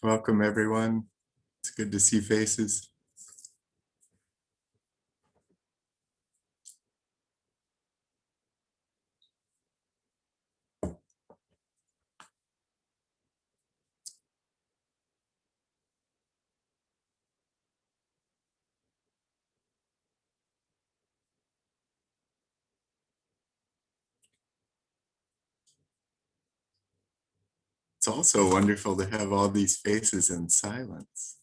Welcome, everyone. It's good to see faces. It's also wonderful to have all these faces in silence.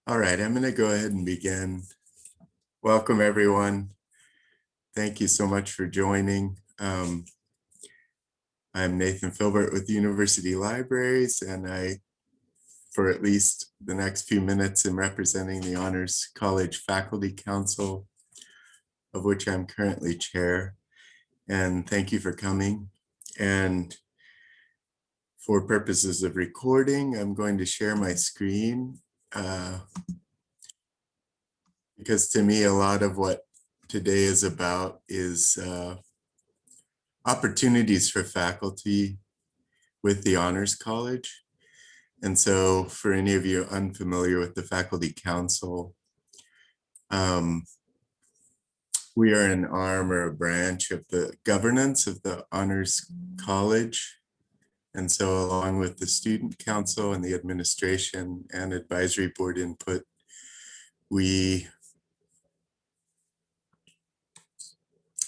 All right, I'm going to go ahead and begin. Welcome, everyone. Thank you so much for joining. I'm Nathan Filbert with University Libraries, and for at least the next few minutes, am representing the Honors College Faculty Council, of which I'm currently chair. And thank you for coming. And for purposes of recording, I'm going to share my screen because to me, a lot of what today is about is opportunities for faculty with the Honors College. And so for any of you unfamiliar with the Faculty Council, we are an arm or a branch of the governance of the Honors College. And so along with the Student Council and the administration and advisory board input, we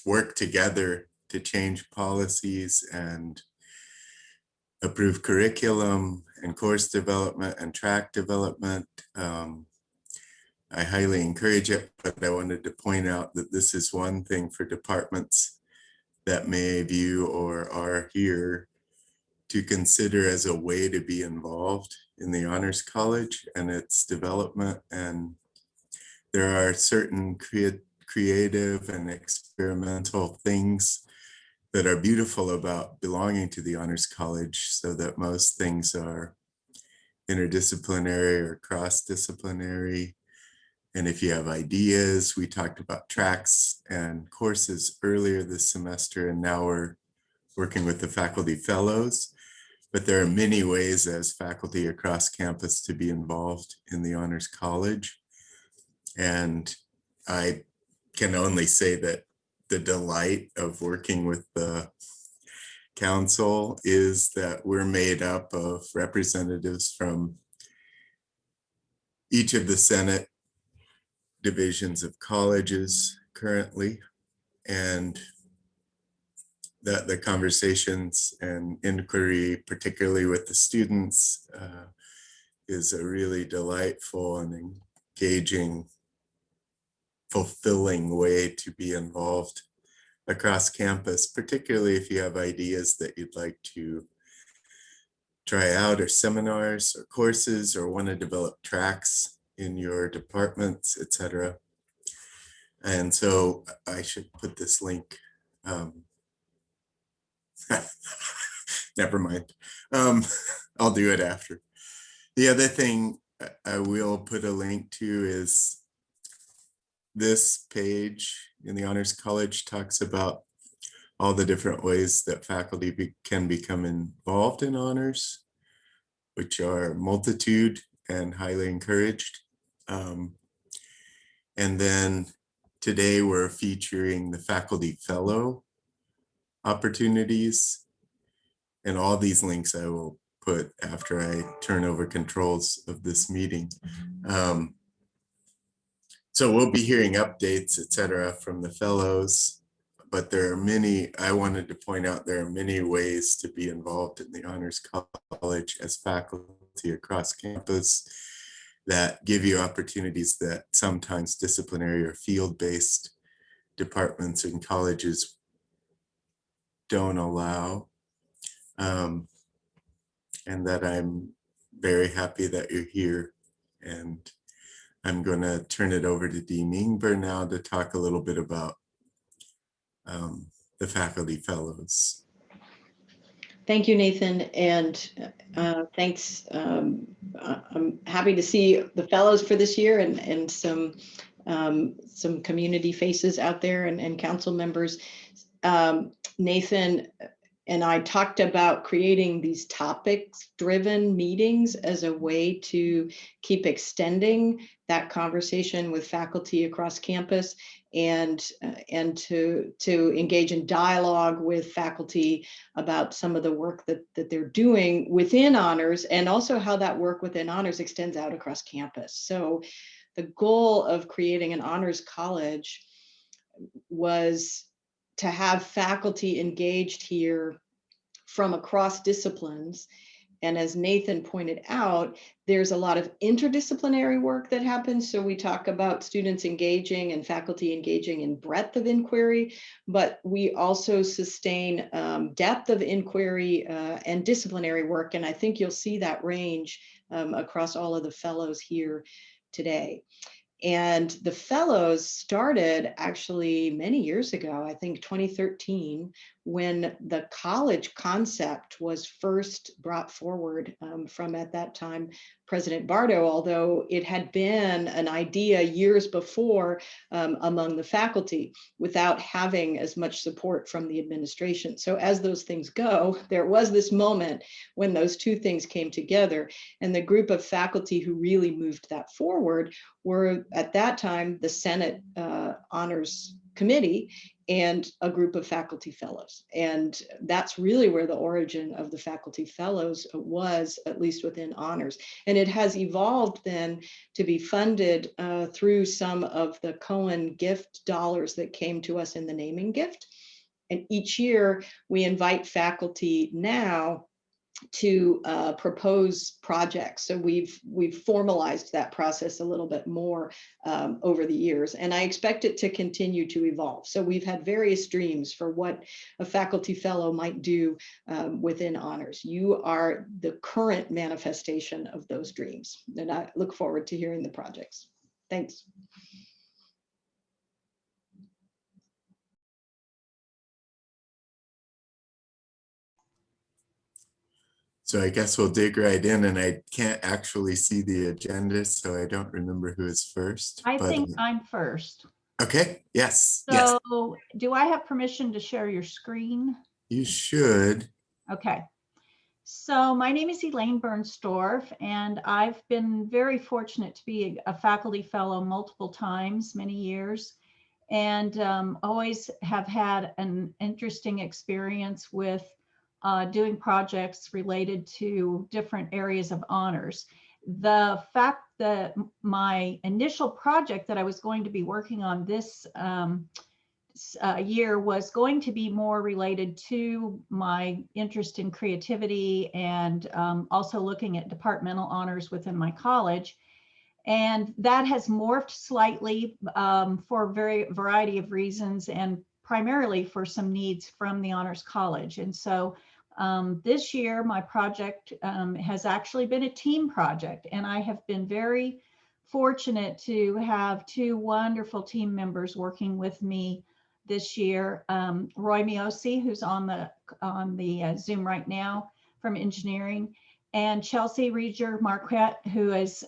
work together to change policies and approve curriculum and course development and track development. I highly encourage it, but I wanted to point out that this is one thing for departments that may view or are here to consider as a way to be involved in the Honors College and its development. And there are certain creative and experimental things that are beautiful about belonging to the Honors College, so that most things are interdisciplinary or cross-disciplinary. And if you have ideas, we talked about tracks and courses earlier this semester, and now we're working with the faculty fellows. But there are many ways as faculty across campus to be involved in the Honors College. And I can only say that the delight of working with the council is that we're made up of representatives from each of the Senate divisions of colleges currently, and that the conversations and inquiry, particularly with the students, is a really delightful and engaging, fulfilling way to be involved across campus, particularly if you have ideas that you'd like to try out, or seminars or courses, or want to develop tracks in your departments, etc. And so I should put this link. Never mind. I'll do it after. The other thing I will put a link to is this page in the Honors College talks about all the different ways that faculty can become involved in honors, which are multitude and highly encouraged. And then today we're featuring the faculty fellow opportunities, and all these links I will put after I turn over controls of this meeting. So we'll be hearing updates, etc., from the fellows, but there are many, I wanted to point out, there are many ways to be involved in the Honors College as faculty across campus. that give you opportunities that sometimes disciplinary or field-based departments and colleges don't allow. And that I'm very happy that you're here. And I'm going to turn it over to Dean Ingber now to talk a little bit about the faculty fellows. Thank you, Nathan, and thanks. I'm happy to see the fellows for this year and some community faces out there and council members. Nathan and I talked about creating these topics-driven meetings as a way to keep extending that conversation with faculty across campus and to engage in dialogue with faculty about some of the work that they're doing within honors, and also how that work within honors extends out across campus. So the goal of creating an honors college was to have faculty engaged here from across disciplines. And as Nathan pointed out, there's a lot of interdisciplinary work that happens. So we talk about students engaging and faculty engaging in breadth of inquiry, but we also sustain depth of inquiry and disciplinary work. And I think you'll see that range across all of the fellows here today. And the fellows started actually many years ago, I think 2013, when the college concept was first brought forward from, at that time, President Bardo, although it had been an idea years before among the faculty without having as much support from the administration. So as those things go, there was this moment when those two things came together, and the group of faculty who really moved that forward were, at that time, the Senate Honors Committee and a group of faculty fellows. And that's really where the origin of the faculty fellows was, at least within honors. And it has evolved then to be funded through some of the Cohen gift dollars that came to us in the naming gift. And each year we invite faculty now to propose projects. So we've formalized that process a little bit more over the years, and I expect it to continue to evolve. So we've had various dreams for what a faculty fellow might do within honors. You are the current manifestation of those dreams, and I look forward to hearing the projects. Thanks. So I guess we'll dig right in, and I can't actually see the agenda, so I don't remember who is first. I think I'm first. Okay, yes. So yes. Do I have permission to share your screen? You should. Okay. So my name is Elaine Bernsdorf, and I've been very fortunate to be a faculty fellow multiple times, many years, and always have had an interesting experience with doing projects related to different areas of honors. The fact that my initial project that I was going to be working on this year was going to be more related to my interest in creativity and also looking at departmental honors within my college. And that has morphed slightly for a variety of reasons, and primarily for some needs from the Honors College. And so this year, my project has actually been a team project, and I have been very fortunate to have two wonderful team members working with me this year. Roy Miosi, who's on the Zoom right now from engineering, and Chelsea Rieger Marquette, who is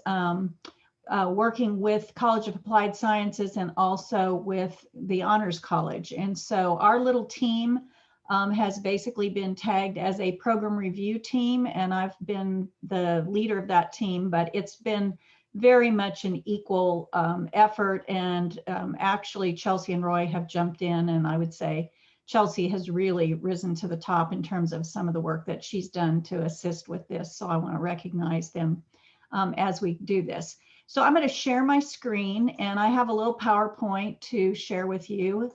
working with College of Applied Sciences and also with the Honors College. And so our little team has basically been tagged as a program review team, and I've been the leader of that team, but it's been very much an equal effort. And actually Chelsea and Roy have jumped in, and I would say Chelsea has really risen to the top in terms of some of the work that she's done to assist with this. So I want to recognize them as we do this. So I'm going to share my screen, and I have a little PowerPoint to share with you,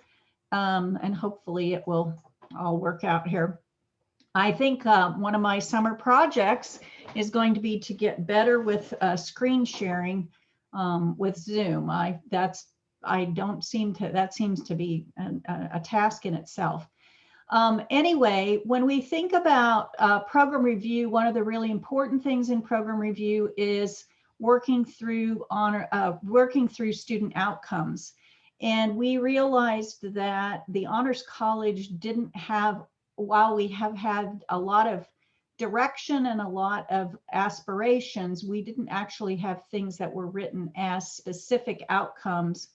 and hopefully it will all work out here. I think one of my summer projects is going to be to get better with screen sharing with Zoom. That seems to be a task in itself. Anyway, when we think about program review, one of the really important things in program review is working through student outcomes. And we realized that the Honors College didn't have, while we have had a lot of direction and a lot of aspirations, we didn't actually have things that were written as specific outcomes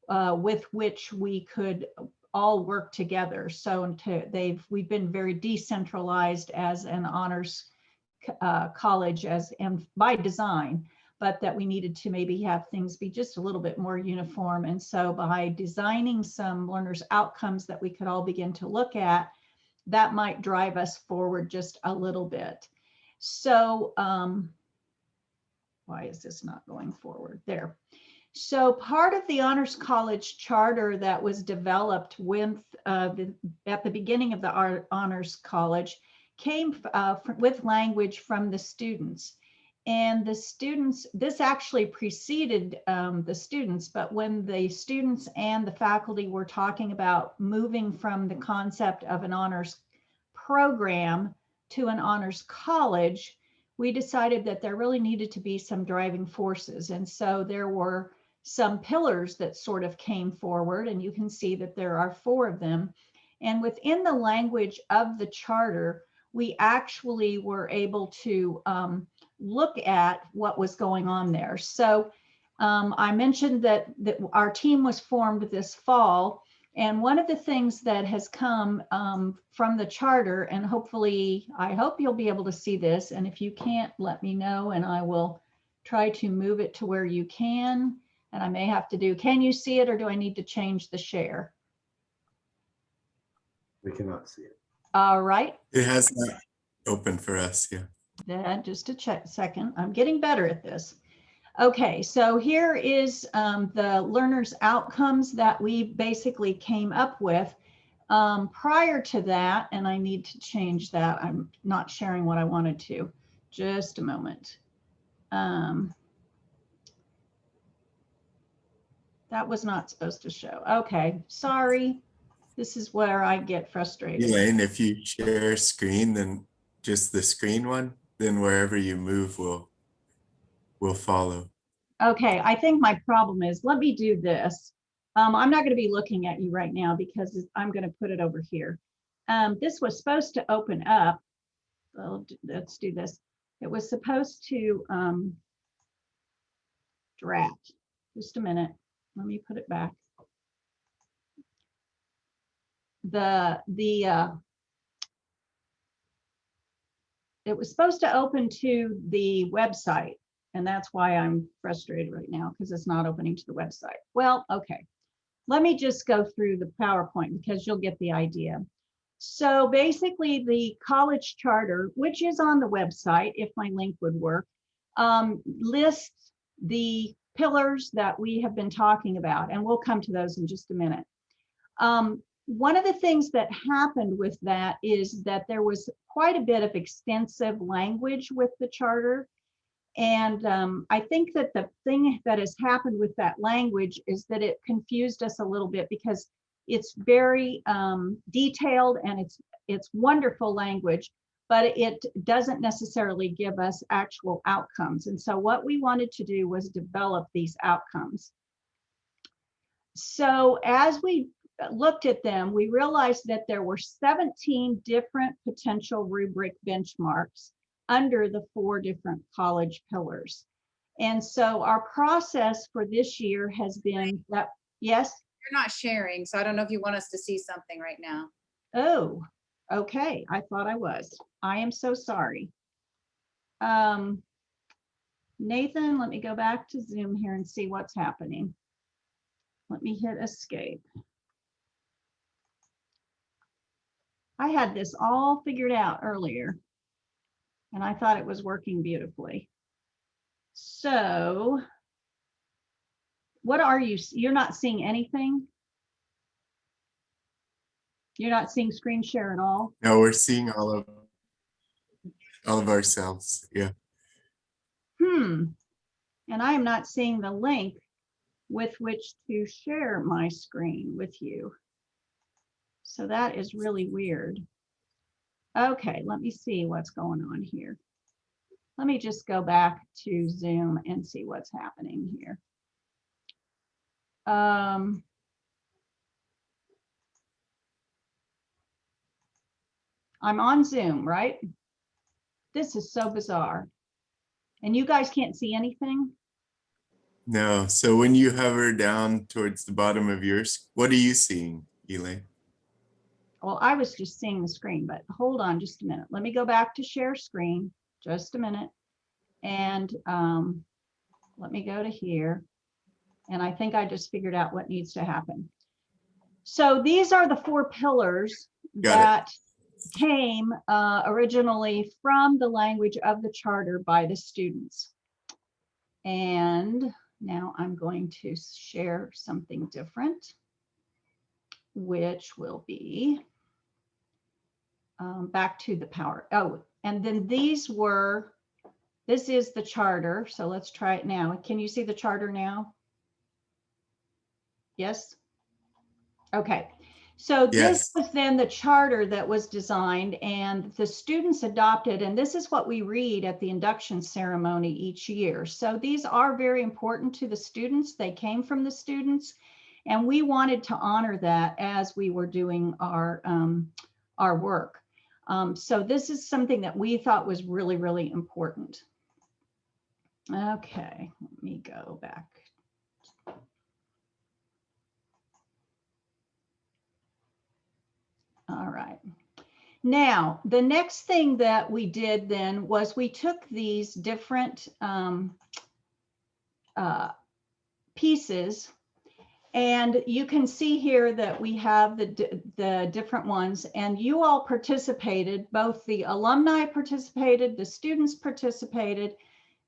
with which we could all work together. So we've been very decentralized as an honors college and by design, but that we needed to maybe have things be just a little bit more uniform. And so by designing some learners outcomes that we could all begin to look at, that might drive us forward just a little bit. So why is this not going forward? There. So part of the Honors College charter that was developed at the beginning of the Honors College came with language from the students. And the students, this actually preceded the students, but when the students and the faculty were talking about moving from the concept of an honors program to an honors college, we decided that there really needed to be some driving forces. And so there were some pillars that sort of came forward, and you can see that there are 4 of them. And within the language of the charter, we actually were able to look at what was going on there. So I mentioned that our team was formed this fall. And one of the things that has come from the charter, and hopefully, I hope you'll be able to see this. And if you can't, let me know, and I will try to move it to where you can. And I may have to can you see it, or do I need to change the share? We cannot see it. All right. It has not opened for us, yeah. Just a second. I'm getting better at this. Okay, so here is the learners' outcomes that we basically came up with. Prior to that, and I need to change that. I'm not sharing what I wanted to. Just a moment. That was not supposed to show. Okay, sorry. This is where I get frustrated. Elaine, if you share screen, then just the screen one, then wherever you move will follow. Okay, I think my problem is, let me do this. I'm not going to be looking at you right now because I'm going to put it over here. This was supposed to open up. Well, let's do this. It was supposed to draft. Just a minute. Let me put it back. It was supposed to open to the website, and that's why I'm frustrated right now, because it's not opening to the website. Well, okay. Let me just go through the PowerPoint because you'll get the idea. So basically the college charter, which is on the website, if my link would work, lists the pillars that we have been talking about, and we'll come to those in just a minute. One of the things that happened with that is that there was quite a bit of extensive language with the charter. And I think that the thing that has happened with that language is that it confused us a little bit, because it's very detailed and it's wonderful language, but it doesn't necessarily give us actual outcomes. And so what we wanted to do was develop these outcomes. So as we looked at them, we realized that there were 17 different potential rubric benchmarks under the 4 different college pillars. And so our process for this year has been that, yes? You're not sharing, so I don't know if you want us to see something right now. Oh, okay. I thought I was. I am so sorry. Nathan, let me go back to Zoom here and see what's happening. Let me hit escape. I had this all figured out earlier, and I thought it was working beautifully. So what are you? You're not seeing anything? You're not seeing screen share at all? No, we're seeing all of All of ourselves, yeah. And I am not seeing the link with which to share my screen with you. So that is really weird. Okay, let me see what's going on here. Let me just go back to Zoom and see what's happening here. I'm on Zoom, right? This is so bizarre. And you guys can't see anything? No, so when you hover down towards the bottom of yours, what are you seeing, Elaine? Well, I was just seeing the screen, but hold on just a minute. Let me go back to share screen, just a minute. And let me go to here. And I think I just figured out what needs to happen. So these are the 4 pillars that came originally from the language of the charter by the students. And now I'm going to share something different, which will be back to the power. Oh, and then these were, this is the charter. So let's try it now. Can you see the charter now? Yes? Okay. So this was then the charter that was designed and the students adopted, and this is what we read at the induction ceremony each year. So these are very important to the students. They came from the students, and we wanted to honor that as we were doing our work. So this is something that we thought was really, really important. Okay, let me go back. All right. Now, the next thing that we did then was we took these different pieces, and you can see here that we have the different ones, and you all participated. Both the alumni participated, the students participated,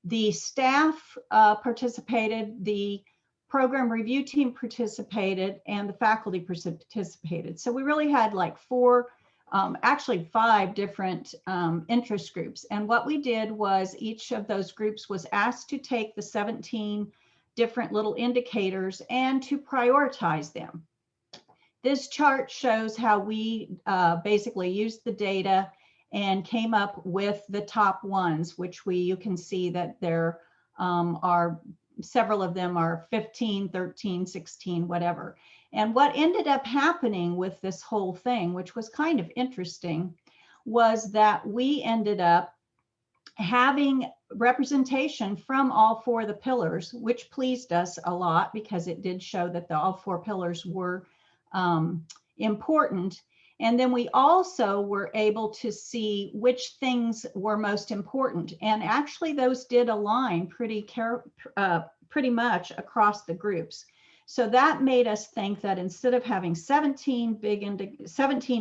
the staff participated, the program review team participated, and the faculty participated. So we really had like 4, actually 5 different interest groups. And what we did was each of those groups was asked to take the 17 different little indicators and to prioritize them. This chart shows how we basically used the data and came up with the top ones, which you can see that there are several of them are 15, 13, 16, whatever. And what ended up happening with this whole thing, which was kind of interesting, was that we ended up having representation from all 4 of the pillars, which pleased us a lot because it did show that all 4 pillars were important. And then we also were able to see which things were most important. And actually those did align pretty much across the groups. So that made us think that instead of having 17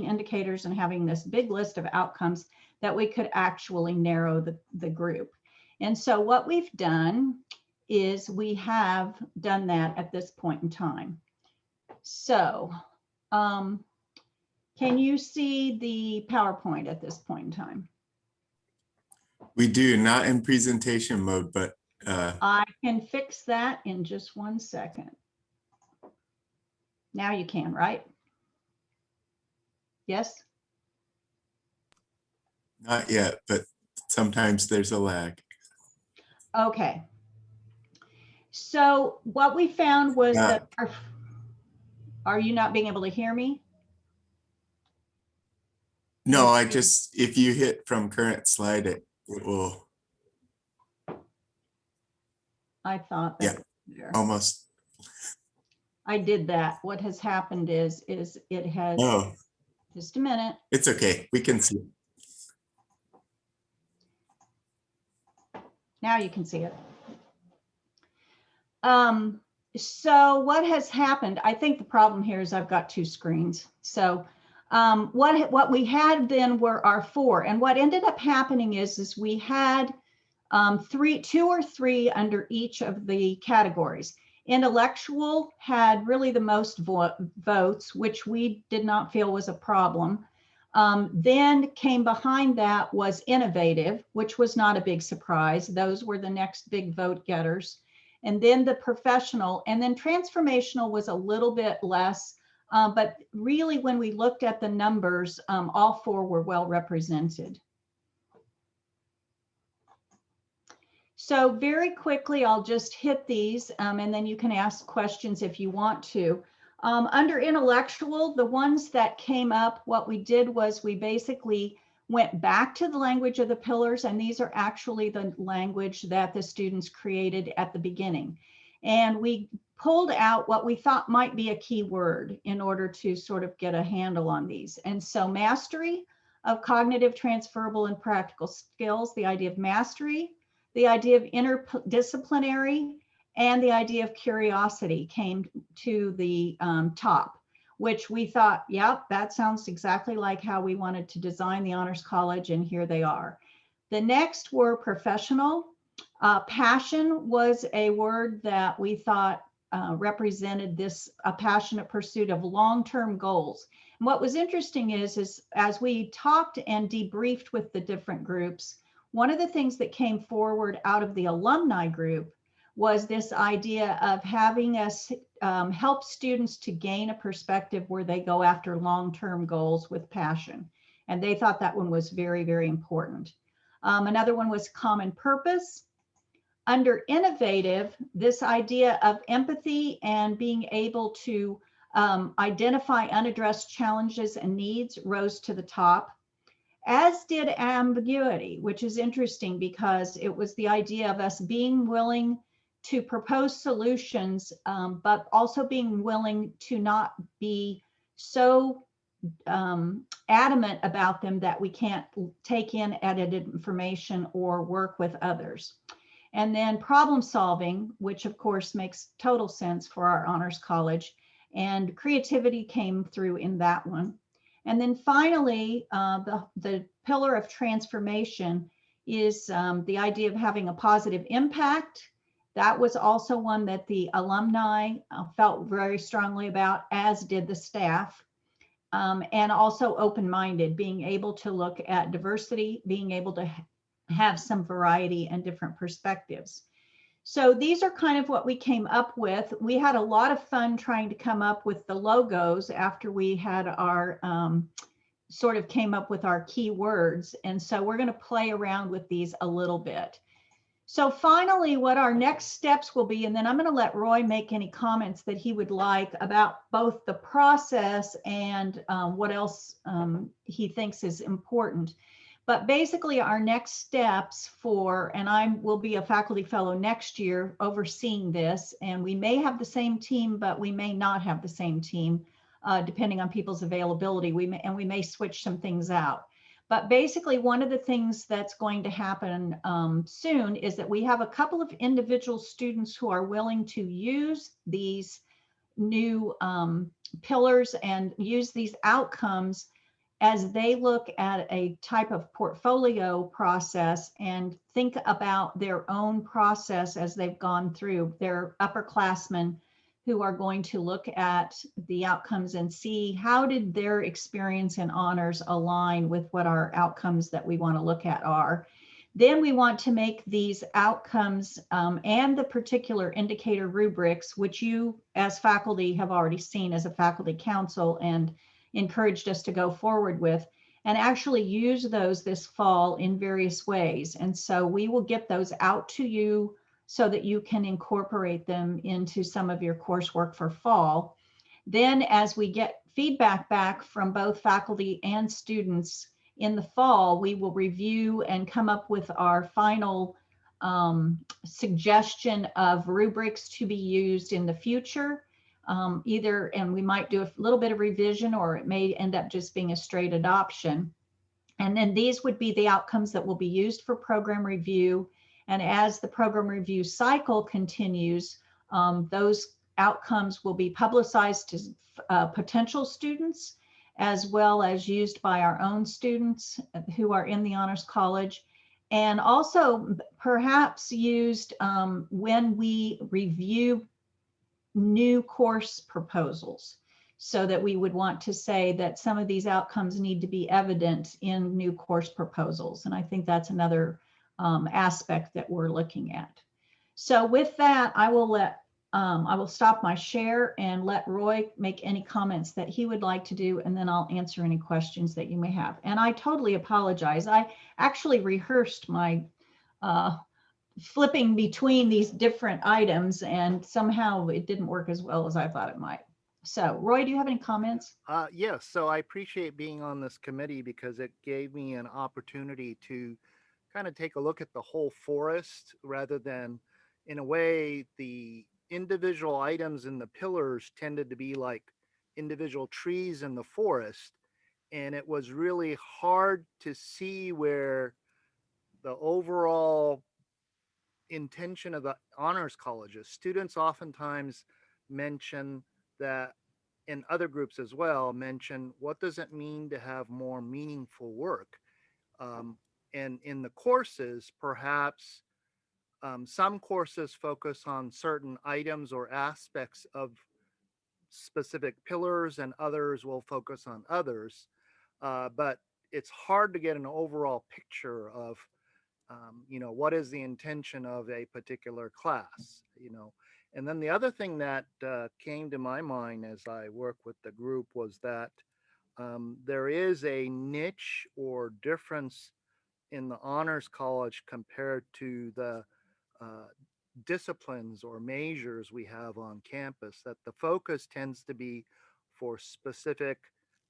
indicators and having this big list of outcomes, that we could actually narrow the group. And so what we've done is we have done that at this point in time. So can you see the PowerPoint at this point in time? We do, not in presentation mode, but I can fix that in just 1 second. Now you can, right? Yes? not yet, but sometimes there's a lag. Okay. So what we found was that are you not being able to hear me? No, I just, if you hit from current slide, it will. I thought that. Yeah, almost. I did that. What has happened is it has, just a minute. It's okay, we can see it. Now you can see it. So what has happened, I think the problem here is I've got 2 screens. So what we had then were our 4, and what ended up happening is we had 2 or 3 under each of the categories. Intellectual had really the most votes, which we did not feel was a problem. Then came behind that was innovative, which was not a big surprise. Those were the next big vote getters. And then the professional, and then transformational was a little bit less. But really, when we looked at the numbers, all four were well represented. So very quickly, I'll just hit these, and then you can ask questions if you want to. Under intellectual, the ones that came up, what we did was we basically went back to the language of the pillars, and these are actually the language that the students created at the beginning. And we pulled out what we thought might be a key word in order to sort of get a handle on these. And so mastery of cognitive, transferable, and practical skills, the idea of mastery, the idea of interdisciplinary, and the idea of curiosity came to the top, which we thought, yep, that sounds exactly like how we wanted to design the Honors College, and here they are. The next were professional. Passion was a word that we thought represented this, a passionate pursuit of long-term goals. And what was interesting is as we talked and debriefed with the different groups, one of the things that came forward out of the alumni group was this idea of having us help students to gain a perspective where they go after long-term goals with passion. And they thought that one was very, very important. Another one was common purpose. Under innovative, this idea of empathy and being able to identify unaddressed challenges and needs rose to the top, as did ambiguity, which is interesting because it was the idea of us being willing to propose solutions, but also being willing to not be so adamant about them that we can't take in edited information or work with others. And then problem solving, which of course makes total sense for our Honors College, and creativity came through in that one. And then finally, the pillar of transformation is the idea of having a positive impact. That was also one that the alumni felt very strongly about, as did the staff. And also open-minded, being able to look at diversity, being able to have some variety and different perspectives. So these are kind of what we came up with. We had a lot of fun trying to come up with the logos after we had our sort of came up with our keywords. And so we're going to play around with these a little bit. So finally, what our next steps will be, and then I'm going to let Roy make any comments that he would like about both the process and what else he thinks is important. But basically our next steps for, and I will be a faculty fellow next year overseeing this, and we may have the same team, but we may not have the same team depending on people's availability. We may switch some things out. But basically one of the things that's going to happen soon is that we have a couple of individual students who are willing to use these new pillars and use these outcomes as they look at a type of portfolio process and think about their own process as they've gone through. They're upperclassmen who are going to look at the outcomes and see how did their experience in honors align with what our outcomes that we want to look at are. Then we want to make these outcomes and the particular indicator rubrics, which you as faculty have already seen as a faculty council and encouraged us to go forward with, and actually use those this fall in various ways. And so we will get those out to you so that you can incorporate them into some of your coursework for fall. Then as we get feedback back from both faculty and students in the fall, we will review and come up with our final suggestion of rubrics to be used in the future. And we might do a little bit of revision, or it may end up just being a straight adoption. And then these would be the outcomes that will be used for program review. And as the program review cycle continues, those outcomes will be publicized to potential students, as well as used by our own students who are in the Honors College, and also perhaps used when we review new course proposals. so that we would want to say that some of these outcomes need to be evident in new course proposals. And I think that's another aspect that we're looking at. So with that, I will stop my share and let Roy make any comments that he would like to do, and then I'll answer any questions that you may have. And I totally apologize. I actually rehearsed my flipping between these different items, and somehow it didn't work as well as I thought it might. So Roy, do you have any comments? Yes, so I appreciate being on this committee because it gave me an opportunity to kind of take a look at the whole forest rather than, in a way, the individual items in the pillars tended to be like individual trees in the forest. And it was really hard to see where the overall intention of the honors colleges. Students oftentimes mention that, in other groups as well, mention what does it mean to have more meaningful work. And in the courses, perhaps some courses focus on certain items or aspects of specific pillars, and others will focus on others. But it's hard to get an overall picture of what is the intention of a particular class. And then the other thing that came to my mind as I work with the group was that there is a niche or difference in the honors college compared to the disciplines or majors we have on campus, that the focus tends to be for specific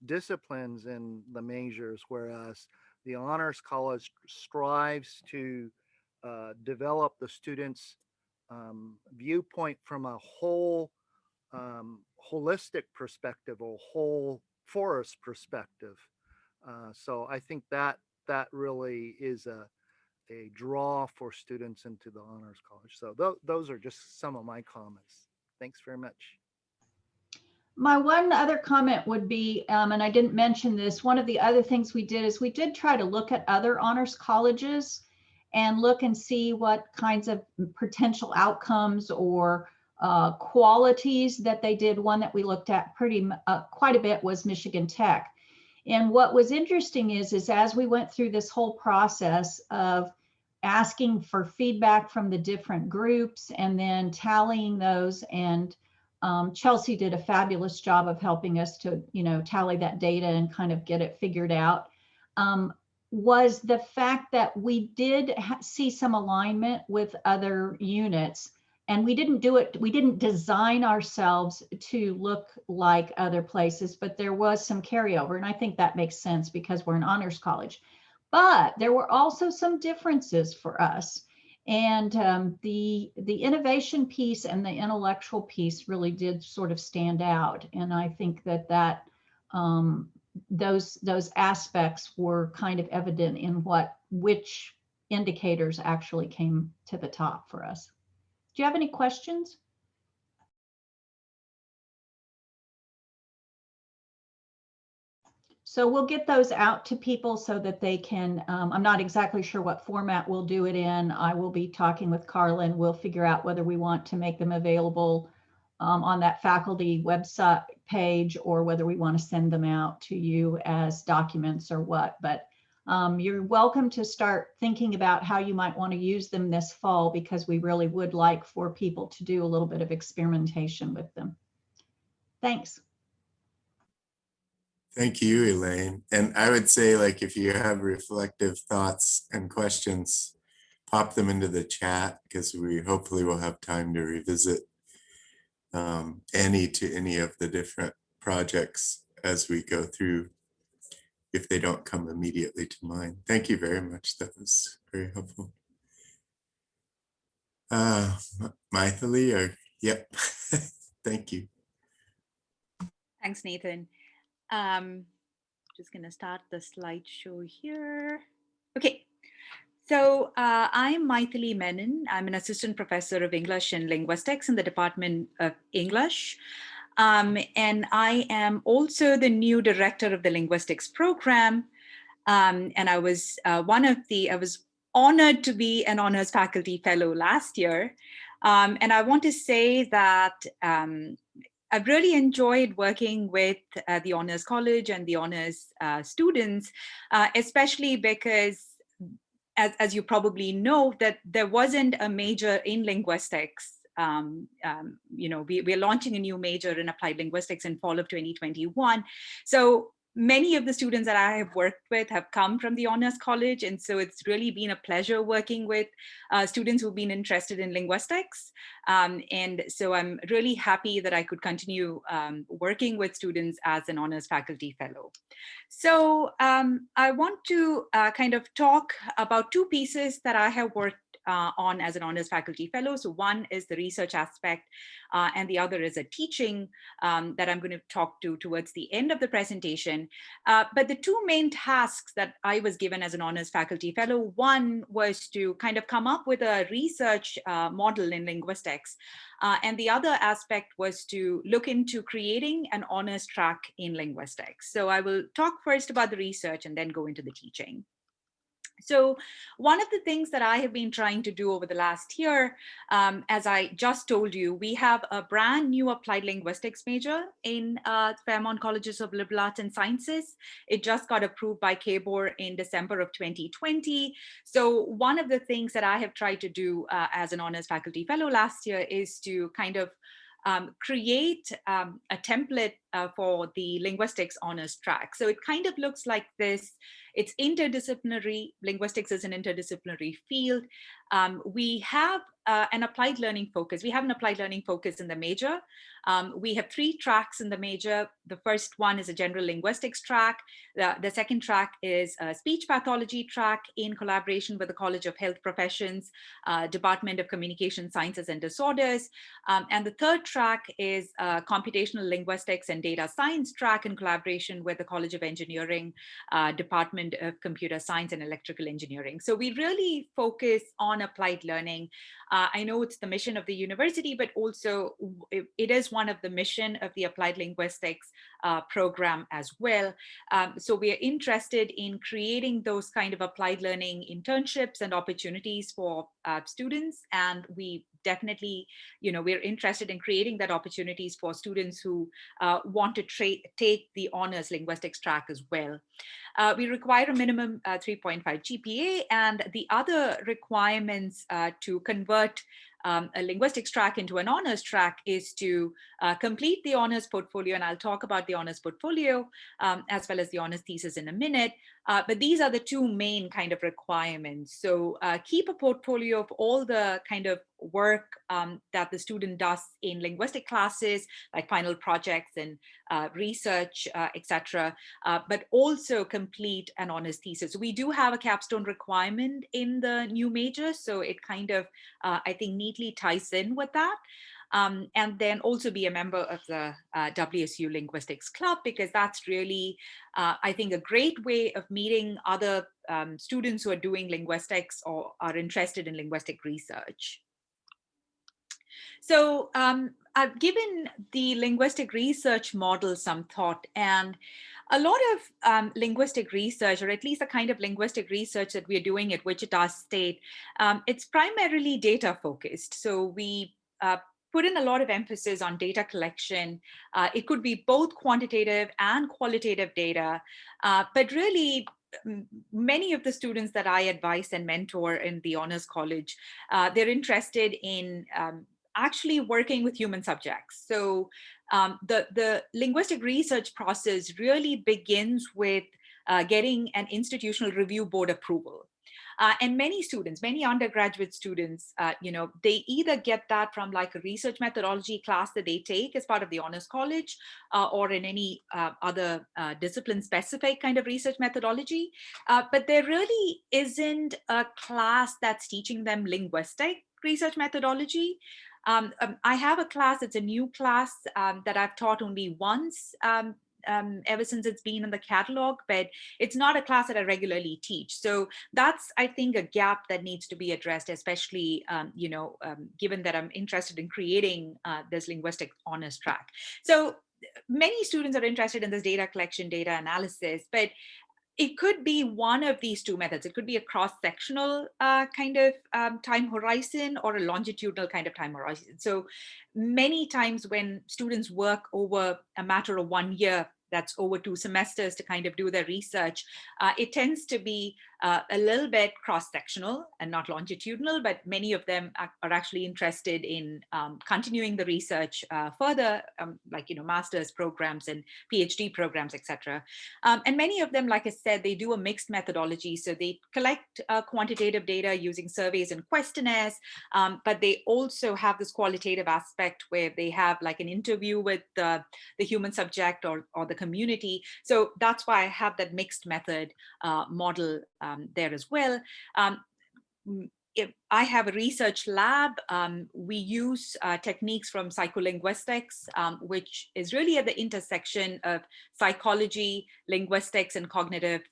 disciplines in the majors, whereas the honors college strives to develop the students' viewpoint from a whole holistic perspective or whole forest perspective. So I think that really is a draw for students into the honors college. So those are just some of my comments. Thanks very much. My one other comment would be, and I didn't mention this, one of the other things we did is we did try to look at other honors colleges and look and see what kinds of potential outcomes or qualities that they did. One that we looked at quite a bit was Michigan Tech. And what was interesting is as we went through this whole process of asking for feedback from the different groups and then tallying those, and Chelsea did a fabulous job of helping us to, tally that data and kind of get it figured out, was the fact that we did see some alignment with other units. And we didn't design ourselves to look like other places, but there was some carryover. And I think that makes sense because we're an honors college. But there were also some differences for us. And the innovation piece and the intellectual piece really did sort of stand out. And I think that those aspects were kind of evident in which indicators actually came to the top for us. Do you have any questions? So we'll get those out to people so that they can, I'm not exactly sure what format we'll do it in. I will be talking with Carla and we'll figure out whether we want to make them available on that faculty website page or whether we want to send them out to you as documents or what. But you're welcome to start thinking about how you might want to use them this fall, because we really would like for people to do a little bit of experimentation with them. Thanks. Thank you, Elaine. And I would say, like, if you have reflective thoughts and questions, pop them into the chat, because we hopefully will have time to revisit any of the different projects as we go through, if they don't come immediately to mind. Thank you very much. That was very helpful. Maithili, yep. Thank you. Thanks, Nathan. Just gonna start the slideshow here. Okay, so I'm Maithili Menon. I'm an assistant professor of English and linguistics in the Department of English. And I am also the new director of the linguistics program. And I was I was honored to be an honors faculty fellow last year. And I want to say that I've really enjoyed working with the Honors College and the Honors students, especially because, as you probably know, that there wasn't a major in linguistics. We're launching a new major in applied linguistics in fall of 2021. So many of the students that I have worked with have come from the Honors College. And so it's really been a pleasure working with students who've been interested in linguistics. And so I'm really happy that I could continue working with students as an Honors Faculty Fellow. So I want to kind of talk about two pieces that I have worked on as an Honors Faculty Fellow. So one is the research aspect, and the other is a teaching that I'm going to talk to towards the end of the presentation. But the two main tasks that I was given as an Honors Faculty Fellow, one was to kind of come up with a research model in linguistics. And the other aspect was to look into creating an honors track in linguistics. So I will talk first about the research and then go into the teaching. So one of the things that I have been trying to do over the last year, as I just told you, we have a brand new applied linguistics major in Fairmont Colleges of Liberal Arts and Sciences. It just got approved by KBOR in December of 2020. So one of the things that I have tried to do as an Honors Faculty Fellow last year is to kind of create a template for the linguistics honors track. So it kind of looks like this. It's interdisciplinary. Linguistics is an interdisciplinary field. We have an applied learning focus. We have an applied learning focus in the major. We have 3 tracks in the major. The first one is a general linguistics track. The second track is a speech pathology track in collaboration with the College of Health Professions, Department of Communication Sciences and Disorders. And the third track is computational linguistics and data science track in collaboration with the College of Engineering, Department of Computer Science and Electrical Engineering. So we really focus on applied learning. I know it's the mission of the university, but also it is one of the mission of the applied linguistics program as well. So we are interested in creating those kind of applied learning internships and opportunities for students. And we definitely, we're interested in creating that opportunities for students who want to take the honors linguistics track as well. We require a minimum 3.5 GPA, and the other requirements to convert a linguistics track into an honors track is to complete the honors portfolio, and I'll talk about the honors portfolio as well as the honors thesis in a minute. But these are the two main kind of requirements. So keep a portfolio of all the kind of work that the student does in linguistic classes, like final projects and research, etc. But also complete an honors thesis. So we do have a capstone requirement in the new major, so it kind of, I think, neatly ties in with that. And then also be a member of the WSU Linguistics Club, because that's really, I think, a great way of meeting other students who are doing linguistics or are interested in linguistic research. So I've given the linguistic research model some thought, and a lot of linguistic research, or at least the kind of linguistic research that we're doing at Wichita State, it's primarily data focused. So we put in a lot of emphasis on data collection. It could be both quantitative and qualitative data, but really, many of the students that I advise and mentor in the Honors College, they're interested in actually working with human subjects. So the linguistic research process really begins with getting an institutional review board approval. And many students, many undergraduate students, they either get that from like a research methodology class that they take as part of the Honors College, or in any other discipline-specific kind of research methodology. But there really isn't a class that's teaching them linguistic research methodology. I have a class, it's a new class that I've taught only once ever since it's been in the catalog, but it's not a class that I regularly teach. So that's, I think, a gap that needs to be addressed, especially, given that I'm interested in creating this linguistic honors track. So many students are interested in this data collection, data analysis, but it could be one of these two methods. It could be a cross-sectional kind of time horizon or a longitudinal kind of time horizon. So many times when students work over a matter of 1 year, that's over 2 semesters to kind of do their research, it tends to be a little bit cross-sectional and not longitudinal, but many of them are actually interested in continuing the research further, like, master's programs and PhD programs, etc. And many of them, like I said, they do a mixed methodology. So they collect quantitative data using surveys and questionnaires, but they also have this qualitative aspect where they have like an interview with the human subject or the community. So that's why I have that mixed method model there as well. If I have a research lab, we use techniques from psycholinguistics, which is really at the intersection of psychology, linguistics, and cognitive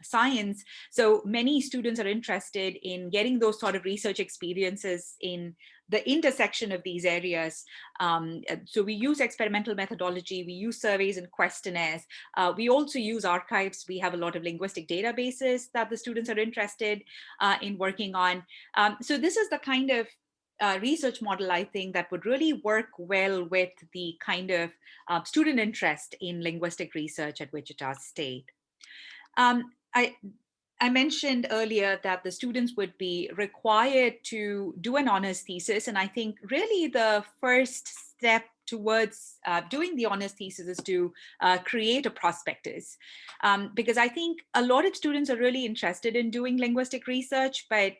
science. So many students are interested in getting those sort of research experiences in the intersection of these areas. So we use experimental methodology, we use surveys and questionnaires. We also use archives. We have a lot of linguistic databases that the students are interested in working on. So this is the kind of research model, I think, that would really work well with the kind of student interest in linguistic research at Wichita State. I mentioned earlier that the students would be required to do an honors thesis. And I think really the first step towards doing the honors thesis is to create a prospectus. Because I think a lot of students are really interested in doing linguistic research, but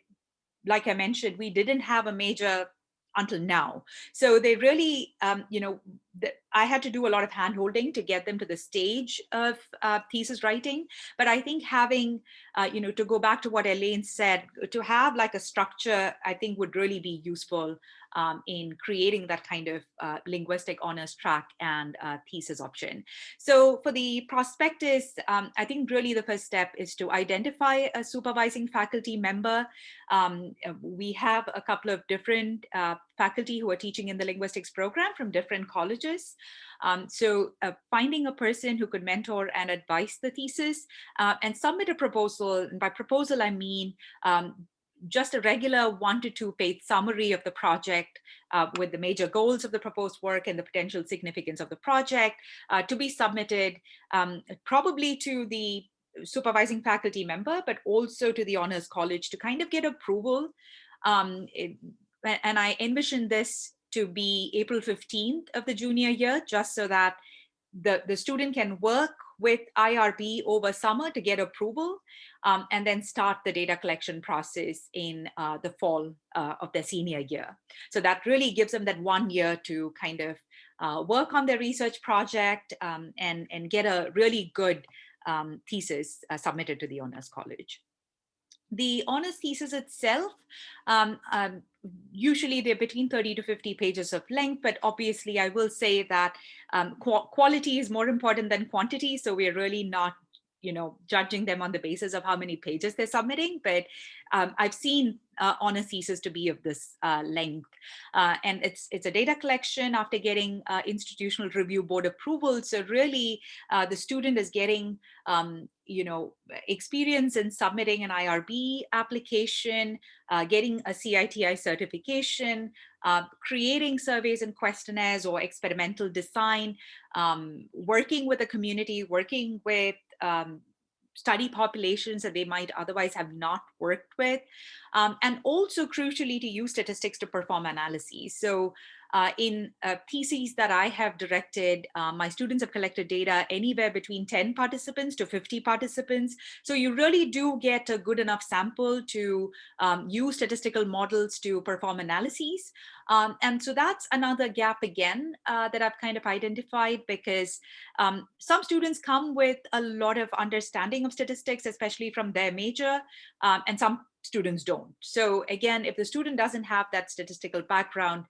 like I mentioned, we didn't have a major until now. So they really, I had to do a lot of hand-holding to get them to the stage of thesis writing. But I think having, to go back to what Elaine said, to have like a structure, I think would really be useful in creating that kind of linguistic honors track and thesis option. So for the prospectus, I think really the first step is to identify a supervising faculty member. We have a couple of different faculty who are teaching in the linguistics program from different colleges. So finding a person who could mentor and advise the thesis and submit a proposal. And by proposal, I mean just a regular 1 to 2 page summary of the project with the major goals of the proposed work and the potential significance of the project to be submitted probably to the supervising faculty member, but also to the honors college to kind of get approval. And I envision this to be April 15th of the junior year, just so that the student can work with IRB over summer to get approval and then start the data collection process in the fall of their senior year. So that really gives them that 1 year to kind of work on their research project and get a really good thesis submitted to the honors college. The honors thesis itself, usually they're between 30 to 50 pages of length, but obviously I will say that quality is more important than quantity. So we're really not, judging them on the basis of how many pages they're submitting, but I've seen honors thesis to be of this length. And it's a data collection after getting institutional review board approval. So really the student is getting, experience in submitting an IRB application, getting a CITI certification, creating surveys and questionnaires or experimental design, working with the community, working with study populations that they might otherwise have not worked with, and also crucially to use statistics to perform analyses. So in theses that I have directed, my students have collected data anywhere between 10 participants to 50 participants. So you really do get a good enough sample to use statistical models to perform analyses. And so that's another gap again that I've kind of identified, because some students come with a lot of understanding of statistics, especially from their major, and some students don't. So again, if the student doesn't have that statistical background,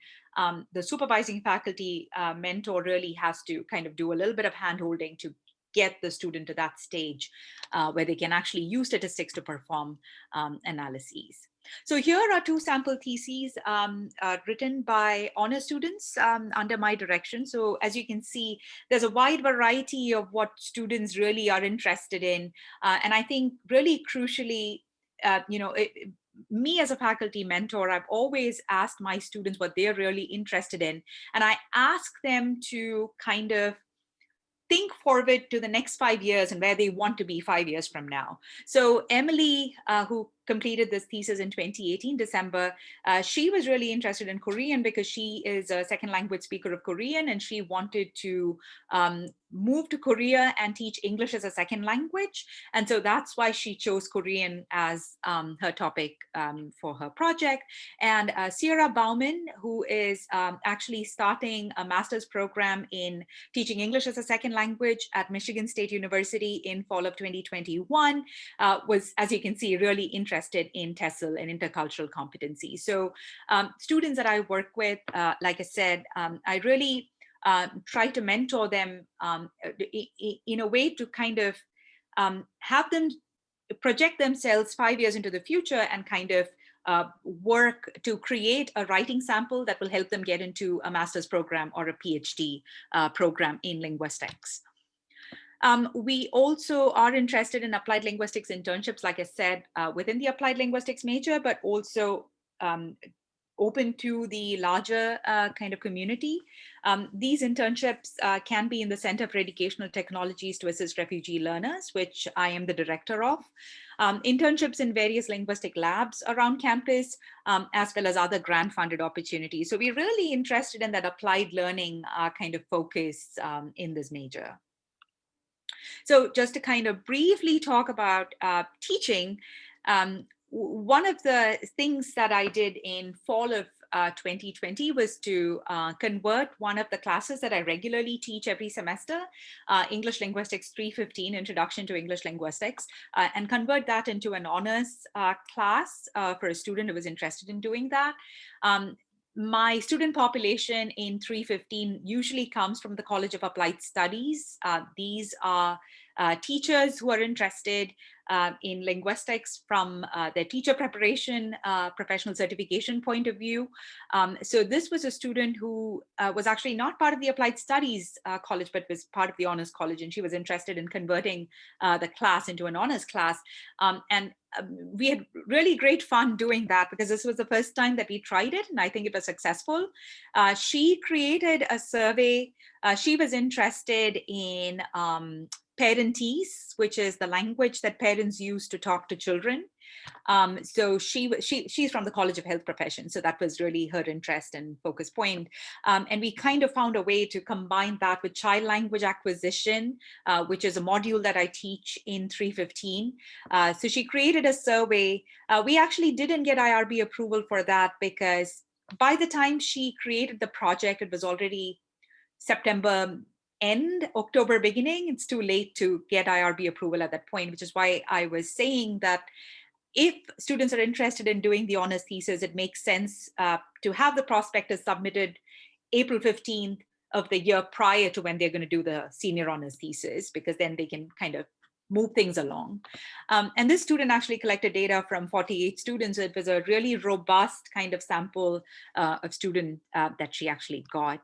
the supervising faculty mentor really has to kind of do a little bit of hand-holding to get the student to that stage where they can actually use statistics to perform analyses. So here are two sample theses written by honor students under my direction. So as you can see, there's a wide variety of what students really are interested in. And I think really crucially, me as a faculty mentor, I've always asked my students what they're really interested in. And I ask them to kind of think forward to the next 5 years and where they want to be 5 years from now. So Emily, who completed this thesis in 2018, December, she was really interested in Korean because she is a second language speaker of Korean, and she wanted to move to Korea and teach English as a second language. And so that's why she chose Korean as her topic for her project. And Sierra Bauman, who is actually starting a master's program in teaching English as a second language at Michigan State University in fall of 2021, was, as you can see, really interested in TESOL and intercultural competency. So students that I work with, like I said, I really try to mentor them in a way to kind of have them project themselves 5 years into the future and kind of work to create a writing sample that will help them get into a master's program or a PhD program in linguistics. We also are interested in applied linguistics internships, like I said, within the applied linguistics major, but also open to the larger kind of community. These internships can be in the Center for Educational Technologies to Assist Refugee Learners, which I am the director of. Internships in various linguistic labs around campus, as well as other grant-funded opportunities. So we're really interested in that applied learning kind of focus in this major. So just to kind of briefly talk about teaching, one of the things that I did in fall of 2020 was to convert one of the classes that I regularly teach every semester, English Linguistics 315, Introduction to English Linguistics, and convert that into an honors class for a student who was interested in doing that. My student population in 315 usually comes from the College of Applied Studies. These are teachers who are interested in linguistics from their teacher preparation, professional certification point of view. So this was a student who was actually not part of the Applied Studies college, but was part of the honors college, and she was interested in converting the class into an honors class. And we had really great fun doing that because this was the first time that we tried it, and I think it was successful. She created a survey. She was interested in parentese, which is the language that parents use to talk to children. So she's from the College of Health Professions, so that was really her interest and focus point. And we kind of found a way to combine that with child language acquisition, which is a module that I teach in 315. So she created a survey. We actually didn't get IRB approval for that because by the time she created the project, it was already September end, October beginning. It's too late to get IRB approval at that point, which is why I was saying that if students are interested in doing the honors thesis, it makes sense to have the prospectus submitted April 15th of the year prior to when they're going to do the senior honors thesis, because then they can kind of move things along. And this student actually collected data from 48 students. It was a really robust kind of sample of student that she actually got.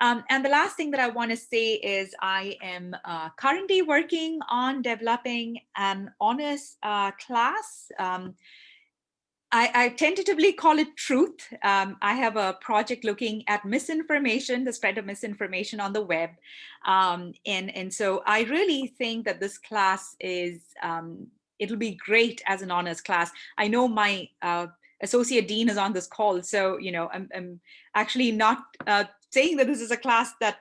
And the last thing that I want to say is I am currently working on developing an honors class. I tentatively call it Truth. I have a project looking at misinformation, the spread of misinformation on the web. And so I really think that this class is, it'll be great as an honors class. I know my associate dean is on this call, so I'm actually not saying that this is a class that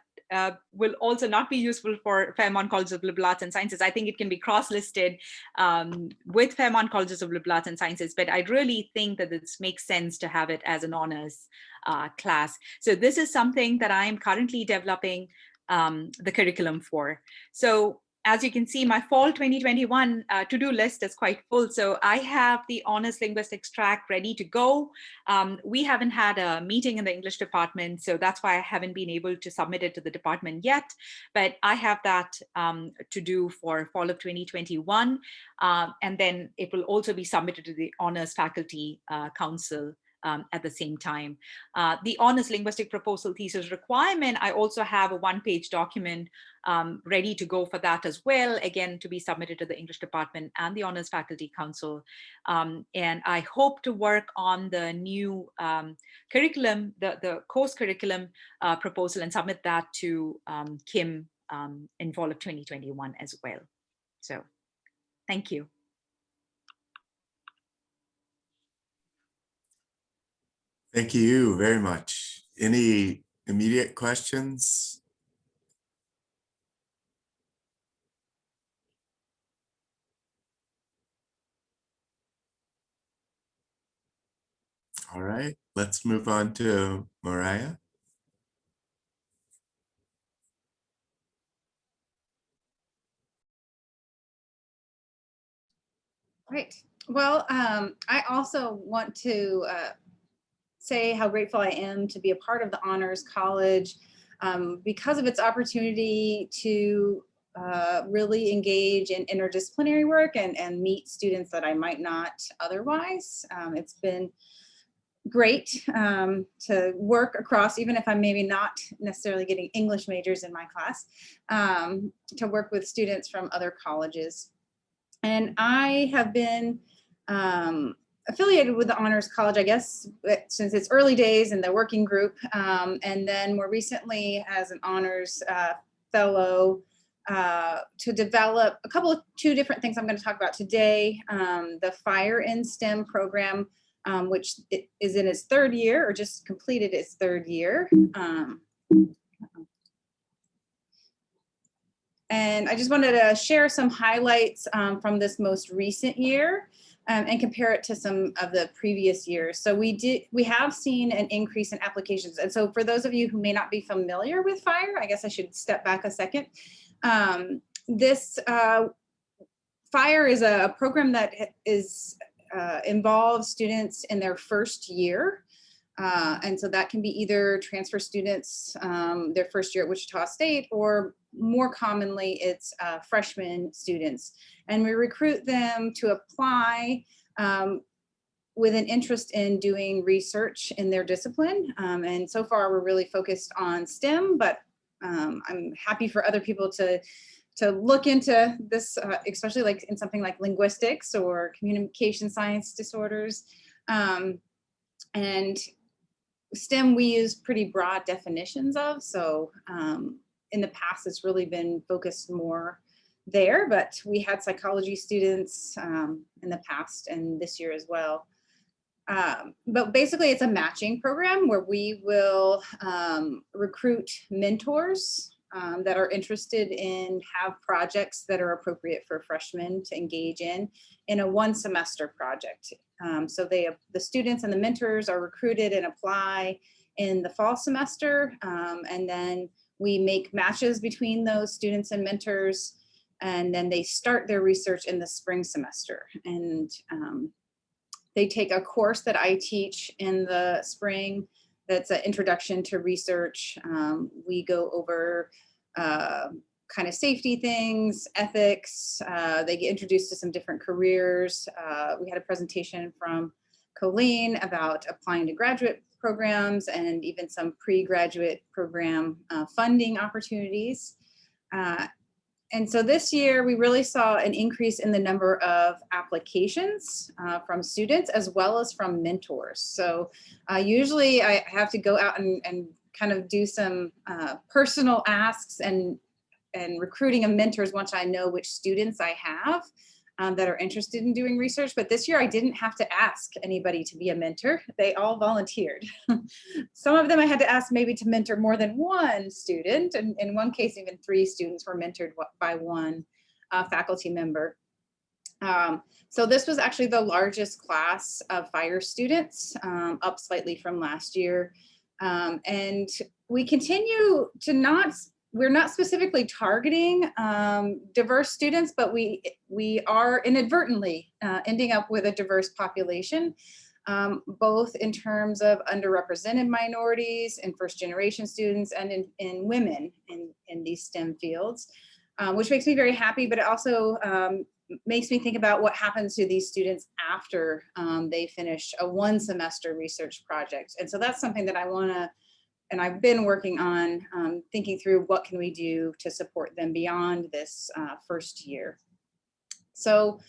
will also not be useful for Fairmont Colleges of Liberal Arts and Sciences. I think it can be cross-listed with Fairmont Colleges of Liberal Arts and Sciences, but I really think that this makes sense to have it as an honors class. So this is something that I'm currently developing the curriculum for. So as you can see, my fall 2021 to-do list is quite full. So I have the honors linguistics track ready to go. We haven't had a meeting in the English department, so that's why I haven't been able to submit it to the department yet. But I have that to do for fall of 2021. And then it will also be submitted to the Honors Faculty Council at the same time. The honors linguistic proposal thesis requirement, I also have a one-page document ready to go for that as well, again, to be submitted to the English department and the Honors Faculty Council. And I hope to work on the new curriculum, the course curriculum proposal, and submit that to Kim in fall of 2021 as well. So thank you. Thank you very much. Any immediate questions? All right, let's move on to Mariah. Great. Well, I also want to say how grateful I am to be a part of the Honors College because of its opportunity to really engage in interdisciplinary work and meet students that I might not otherwise. It's been great to work across, even if I'm maybe not necessarily getting English majors in my class, to work with students from other colleges. And I have been affiliated with the Honors College, I guess, since its early days in the working group, and then more recently as an honors fellow to develop two different things I'm going to talk about today. The Fire in STEM program, which is in its third year or just completed its third year. And I just wanted to share some highlights from this most recent year and compare it to some of the previous years. So we have seen an increase in applications. And so for those of you who may not be familiar with FIRE, I guess I should step back a second. This FIRE is a program that involves students in their first year. And so that can be either transfer students their first year at Wichita State, or more commonly it's freshman students. And we recruit them to apply with an interest in doing research in their discipline. And so far we're really focused on STEM, but I'm happy for other people to look into this, especially like in something like linguistics or communication science disorders. And STEM we use pretty broad definitions of, so in the past it's really been focused more there, but we had psychology students in the past and this year as well. But basically it's a matching program where we will recruit mentors that are interested in have projects that are appropriate for freshmen to engage in a one semester project. So the students and the mentors are recruited and apply in the fall semester, and then we make matches between those students and mentors, and then they start their research in the spring semester. And they take a course that I teach in the spring that's an introduction to research. We go over kind of safety things, ethics. They get introduced to some different careers. We had a presentation from Colleen about applying to graduate programs and even some pre-graduate program funding opportunities. And so this year we really saw an increase in the number of applications from students as well as from mentors. So usually I have to go out and kind of do some personal asks and recruiting of mentors once I know which students I have that are interested in doing research. But this year I didn't have to ask anybody to be a mentor. They all volunteered. Some of them I had to ask maybe to mentor more than one student. And in one case, even 3 students were mentored by one faculty member. So this was actually the largest class of FIRE students, up slightly from last year. And we continue to not we're not specifically targeting diverse students, but we are inadvertently ending up with a diverse population, both in terms of underrepresented minorities and first-generation students and in women in these STEM fields, which makes me very happy, but it also makes me think about what happens to these students after they finish a one-semester research project. And so that's something that I want to, and I've been working on thinking through what can we do to support them beyond this first year. So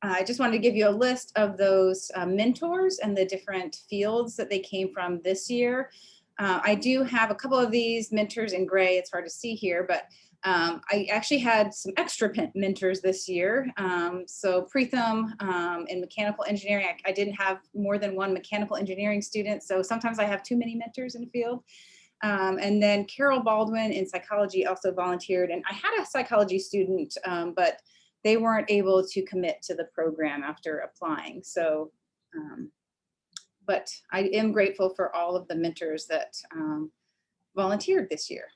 I just wanted to give you a list of those mentors and the different fields that they came from this year. I do have a couple of these mentors in gray. It's hard to see here, but I actually had some extra mentors this year. So Preetham in mechanical engineering, I didn't have more than one mechanical engineering student. So sometimes I have too many mentors in the field. And then Carol Baldwin in psychology also volunteered. And I had a psychology student, but they weren't able to commit to the program after applying. So, but I am grateful for all of the mentors that volunteered this year.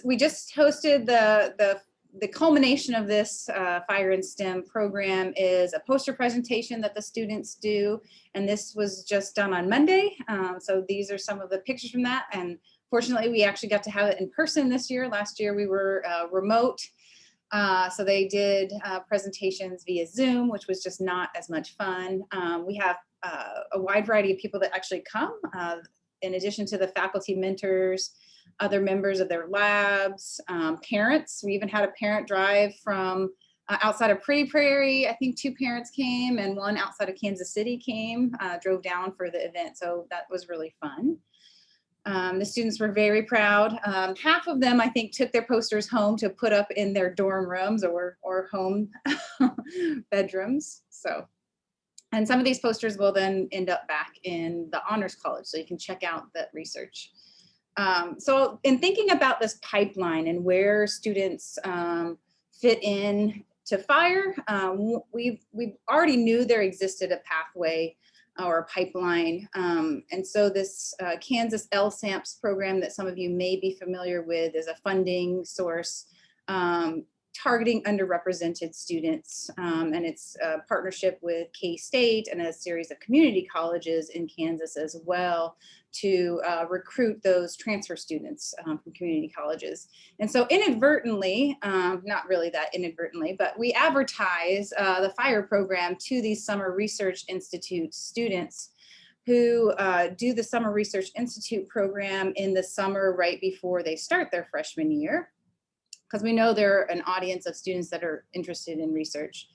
We just hosted the culmination of this Fire in STEM program is a poster presentation that the students do, and this was just done on Monday. So these are some of the pictures from that, and fortunately we actually got to have it in person this year. Last year we were remote, so they did presentations via Zoom, which was just not as much fun. We have a wide variety of people that actually come, in addition to the faculty mentors, other members of their labs, parents. We even had a parent drive from outside of Pretty Prairie. I think 2 parents came, and 1 outside of Kansas City came, drove down for the event. So that was really fun. The students were very proud. Half of them, I think, took their posters home to put up in their dorm rooms or home bedrooms. So, and some of these posters will then end up back in the Honors College, so you can check out that research. So in thinking about this pipeline and where students fit in to FIRE, we already knew there existed a pathway or a pipeline. And so this Kansas LSAMPS program that some of you may be familiar with is a funding source targeting underrepresented students. And it's a partnership with K-State and a series of community colleges in Kansas as well to recruit those transfer students from community colleges. And so inadvertently, not really that inadvertently, but we advertise the FIRE program to these Summer Research Institute students who do the Summer Research Institute program in the summer right before they start their freshman year, because we know they're an audience of students that are interested in research.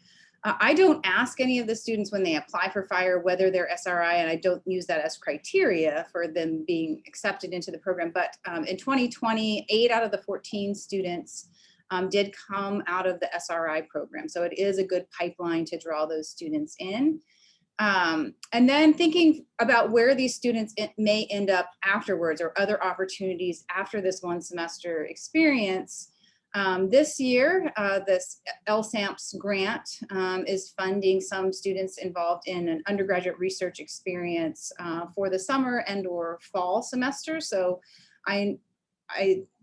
I don't ask any of the students when they apply for FIRE whether they're SRI, and I don't use that as criteria for them being accepted into the program. But in 2020, 8 out of the 14 students did come out of the SRI program. So it is a good pipeline to draw those students in. And then thinking about where these students may end up afterwards or other opportunities after this one semester experience. This year, this LSAMPS grant is funding some students involved in an undergraduate research experience for the summer and or fall semester. So I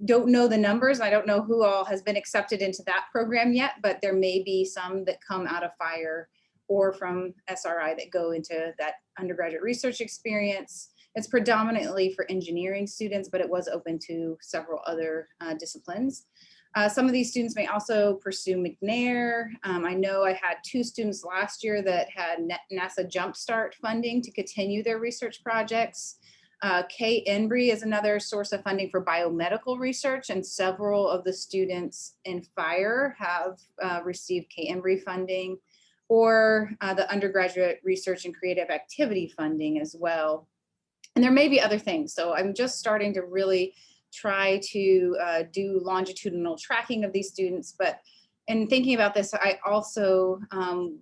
don't know the numbers. I don't know who all has been accepted into that program yet, but there may be some that come out of FIRE or from SRI that go into that undergraduate research experience. It's predominantly for engineering students, but it was open to several other disciplines. Some of these students may also pursue McNair. I know I had 2 students last year that had NASA Jumpstart funding to continue their research projects. K Embry is another source of funding for biomedical research, and several of the students in FIRE have received K Embry funding, or the undergraduate research and creative activity funding as well. And there may be other things. So I'm just starting to really try to do longitudinal tracking of these students. But in thinking about this, I also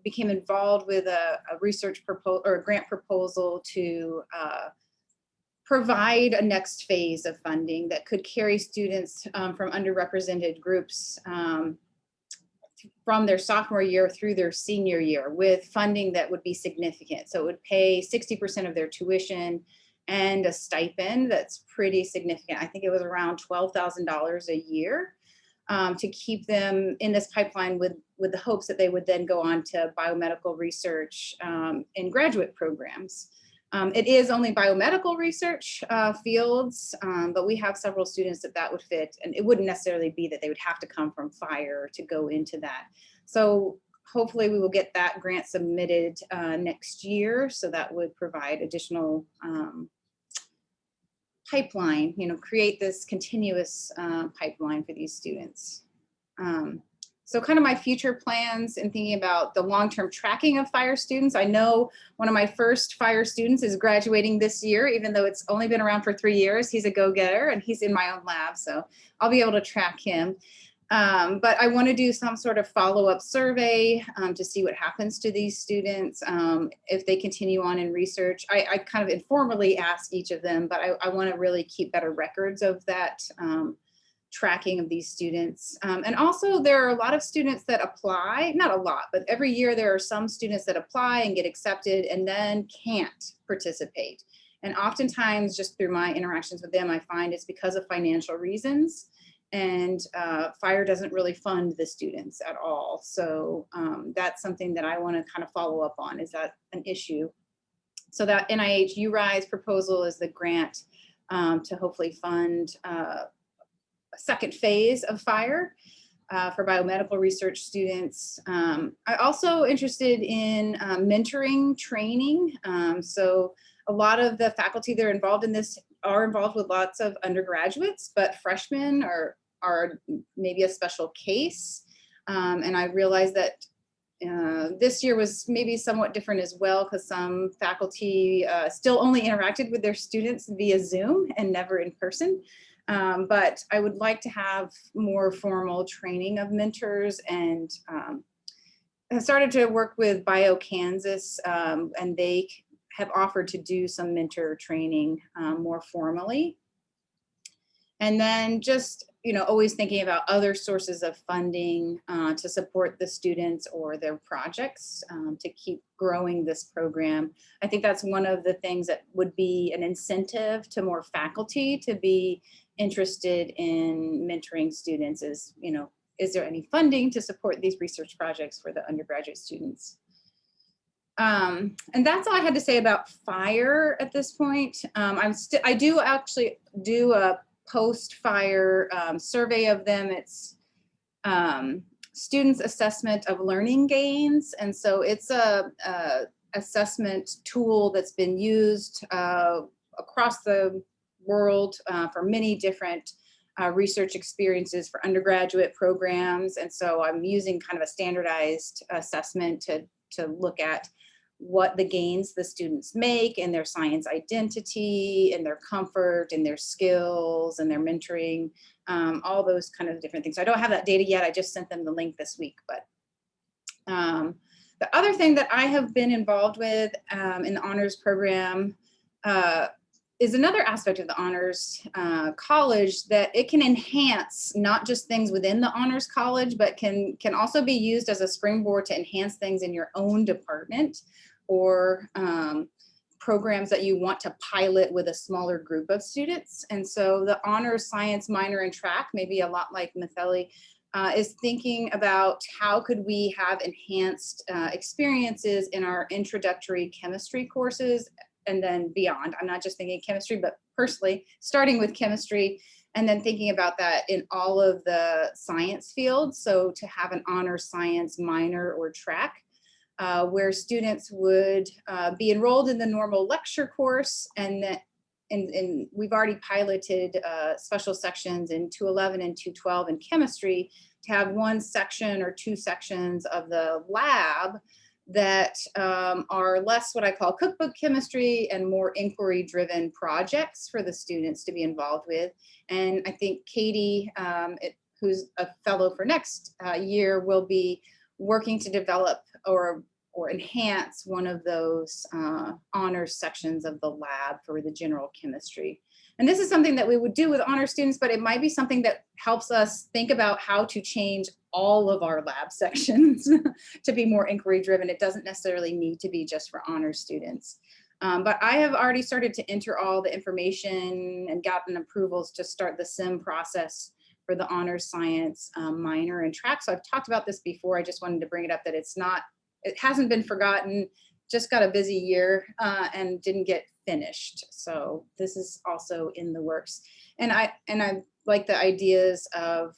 became involved with a research proposal or a grant proposal to provide a next phase of funding that could carry students from underrepresented groups from their sophomore year through their senior year with funding that would be significant. So it would pay 60% of their tuition and a stipend that's pretty significant. I think it was around $12,000 a year to keep them in this pipeline with the hopes that they would then go on to biomedical research in graduate programs. It is only biomedical research fields, but we have several students that would fit, and it wouldn't necessarily be that they would have to come from fire to go into that. So hopefully we will get that grant submitted next year. So that would provide additional pipeline, create this continuous pipeline for these students. So kind of my future plans and thinking about the long-term tracking of fire students. I know one of my first fire students is graduating this year, even though it's only been around for 3 years. He's a go-getter and he's in my own lab, so I'll be able to track him. But I want to do some sort of follow-up survey to see what happens to these students if they continue on in research. I kind of informally ask each of them, but I want to really keep better records of that tracking of these students. And also there are a lot of students that apply, not a lot, but every year there are some students that apply and get accepted and then can't participate. And oftentimes just through my interactions with them, I find it's because of financial reasons. And fire doesn't really fund the students at all. So that's something that I want to kind of follow up on. Is that an issue? So that NIH URISE proposal is the grant to hopefully fund a second phase of fire for biomedical research students. I'm also interested in mentoring training. So a lot of the faculty that are involved in this are involved with lots of undergraduates, but freshmen are maybe a special case. And I realized that this year was maybe somewhat different as well, because some faculty still only interacted with their students via Zoom and never in person. But I would like to have more formal training of mentors, and I started to work with BioKansas, and they have offered to do some mentor training more formally. And then just, always thinking about other sources of funding to support the students or their projects to keep growing this program. I think that's one of the things that would be an incentive to more faculty to be interested in mentoring students is, is there any funding to support these research projects for the undergraduate students? And that's all I had to say about fire at this point. I do actually do a post-fire survey of them. It's students' assessment of learning gains. And so it's a assessment tool that's been used across the world for many different research experiences for undergraduate programs. And so I'm using kind of a standardized assessment to look at what the gains the students make in their science identity and their comfort and their skills and their mentoring, all those kind of different things. I don't have that data yet. I just sent them the link this week. But the other thing that I have been involved with in the honors program is another aspect of the honors college, that it can enhance not just things within the honors college, but can also be used as a springboard to enhance things in your own department or programs that you want to pilot with a smaller group of students. And so the honors science minor and track, maybe a lot like Maithili, is thinking about how could we have enhanced experiences in our introductory chemistry courses and then beyond. I'm not just thinking chemistry, but personally starting with chemistry and then thinking about that in all of the science fields. So to have an honors science minor or track where students would be enrolled in the normal lecture course, and we've already piloted special sections in 211 and 212 in chemistry to have one section or two sections of the lab that are less what I call cookbook chemistry and more inquiry-driven projects for the students to be involved with. And I think Katie, who's a fellow for next year, will be working to develop or enhance one of those honors sections of the lab for the general chemistry. And this is something that we would do with honor students, but it might be something that helps us think about how to change all of our lab sections to be more inquiry driven. It doesn't necessarily need to be just for honor students. But I have already started to enter all the information and gotten approvals to start the SIM process for the honors science minor and track. So I've talked about this before. I just wanted to bring it up that it hasn't been forgotten, just got a busy year and didn't get finished. So this is also in the works. And I like the ideas of,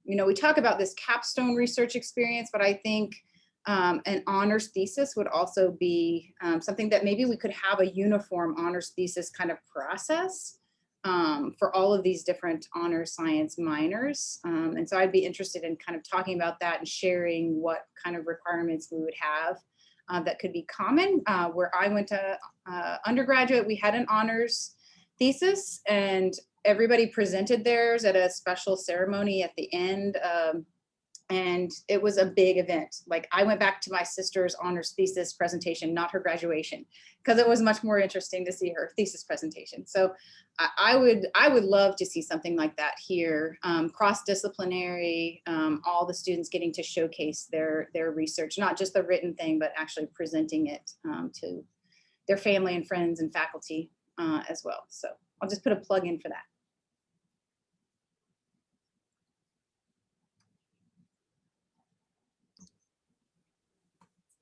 we talk about this capstone research experience, but I think an honors thesis would also be something that maybe we could have a uniform honors thesis kind of process for all of these different honors science minors. And so I'd be interested in kind of talking about that and sharing what kind of requirements we would have that could be common. Where I went to undergraduate, we had an honors thesis and everybody presented theirs at a special ceremony at the end. And it was a big event. Like I went back to my sister's honors thesis presentation, not her graduation, because it was much more interesting to see her thesis presentation. So I would love to see something like that here, cross-disciplinary, all the students getting to showcase their research, not just the written thing, but actually presenting it to their family and friends and faculty as well. So I'll just put a plug in for that.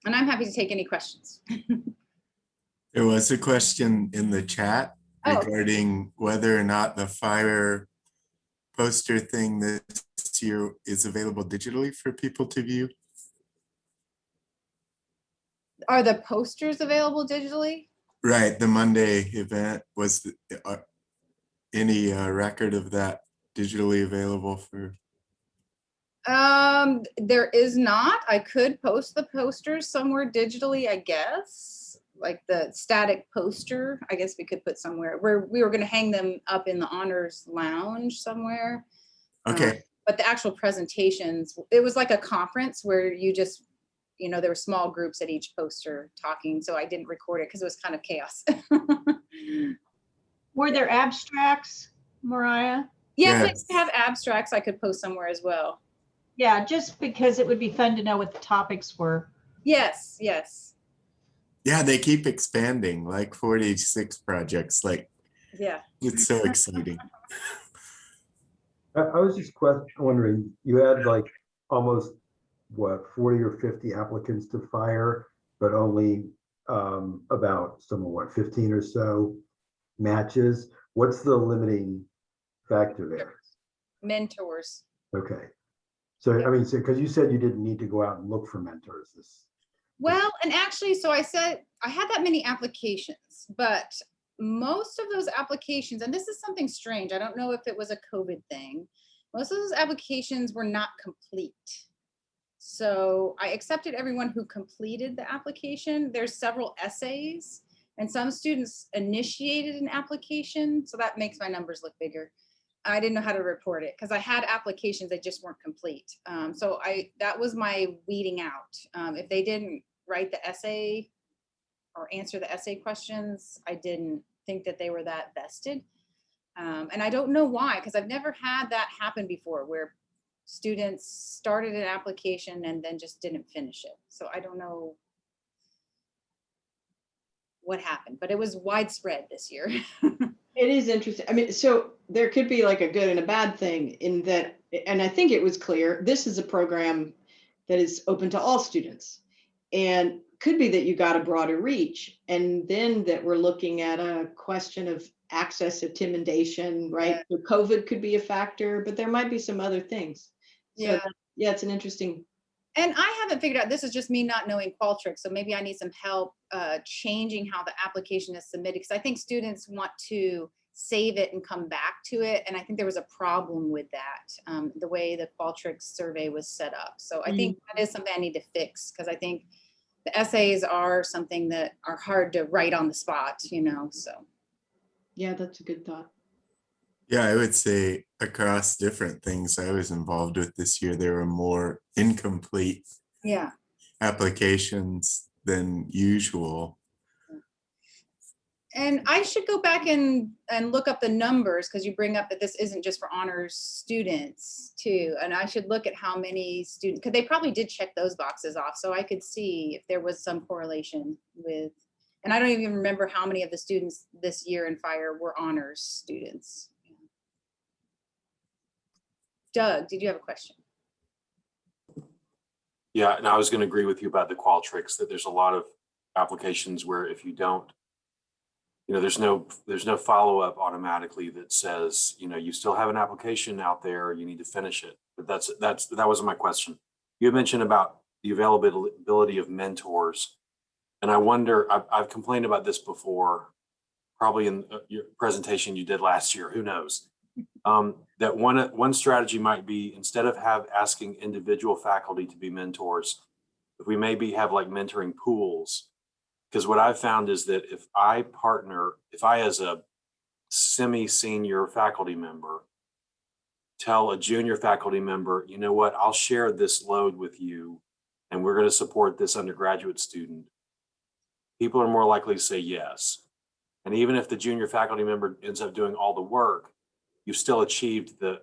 And I'm happy to take any questions. There was a question in the chat regarding whether or not the fire poster thing this year is available digitally for people to view. Are the posters available digitally? Right, the Monday event, was any record of that digitally available for? There is not. I could post the posters somewhere digitally, I guess. Like the static poster, I guess we could put somewhere where we were going to hang them up in the honors lounge somewhere. Okay. But the actual presentations, it was like a conference where you just, there were small groups at each poster talking. So I didn't record it because it was kind of chaos. Were there abstracts, Mariah? Yes, I have abstracts I could post somewhere as well. Yeah, just because it would be fun to know what the topics were. Yes, yes. Yeah, they keep expanding, like 46 projects. Like, yeah, it's so exciting. I was just wondering, you had like almost what 40 or 50 applicants to fire, but only about 15 or so matches. What's the limiting factor there? Mentors. Okay. So, I mean, because you said you didn't need to go out and look for mentors. Well, and actually, so I said I had that many applications, but most of those applications, and this is something strange, I don't know if it was a COVID thing, most of those applications were not complete. So I accepted everyone who completed the application. There's several essays, and some students initiated an application, so that makes my numbers look bigger. I didn't know how to report it because I had applications that just weren't complete. So that was my weeding out. If they didn't write the essay or answer the essay questions, I didn't think that they were that vested. And I don't know why, because I've never had that happen before where students started an application and then just didn't finish it. So I don't know what happened, but it was widespread this year. It is interesting. I mean, so there could be like a good and a bad thing in that, and I think it was clear, this is a program that is open to all students, and could be that you got a broader reach, and then that we're looking at a question of access, intimidation, right? So COVID could be a factor, but there might be some other things. So yeah, it's an interesting. And I haven't figured out, this is just me not knowing Qualtrics, so maybe I need some help changing how the application is submitted, because I think students want to save it and come back to it. And I think there was a problem with that, the way the Qualtrics survey was set up. So I think that is something I need to fix, because I think the essays are something that are hard to write on the spot, so. Yeah, that's a good thought. Yeah, I would say across different things I was involved with this year, there were more incomplete applications than usual. And I should go back and look up the numbers, because you bring up that this isn't just for honors students too. And I should look at how many students, because they probably did check those boxes off. So I could see if there was some correlation with, And I don't even remember how many of the students this year in fire were honors students. Doug, did you have a question? Yeah, and I was going to agree with you about the Qualtrics, that there's a lot of applications where if you don't, there's no follow-up automatically that says, you still have an application out there, you need to finish it. But that wasn't my question. You mentioned about the availability of mentors. And I wonder, I've complained about this before, probably in your presentation you did last year, who knows? That one strategy might be, instead of asking individual faculty to be mentors, if we maybe have like mentoring pools. Because what I've found is that if I as a semi-senior faculty member, tell a junior faculty member, you know what, I'll share this load with you and we're going to support this undergraduate student, people are more likely to say yes. And even if the junior faculty member ends up doing all the work, you've still achieved the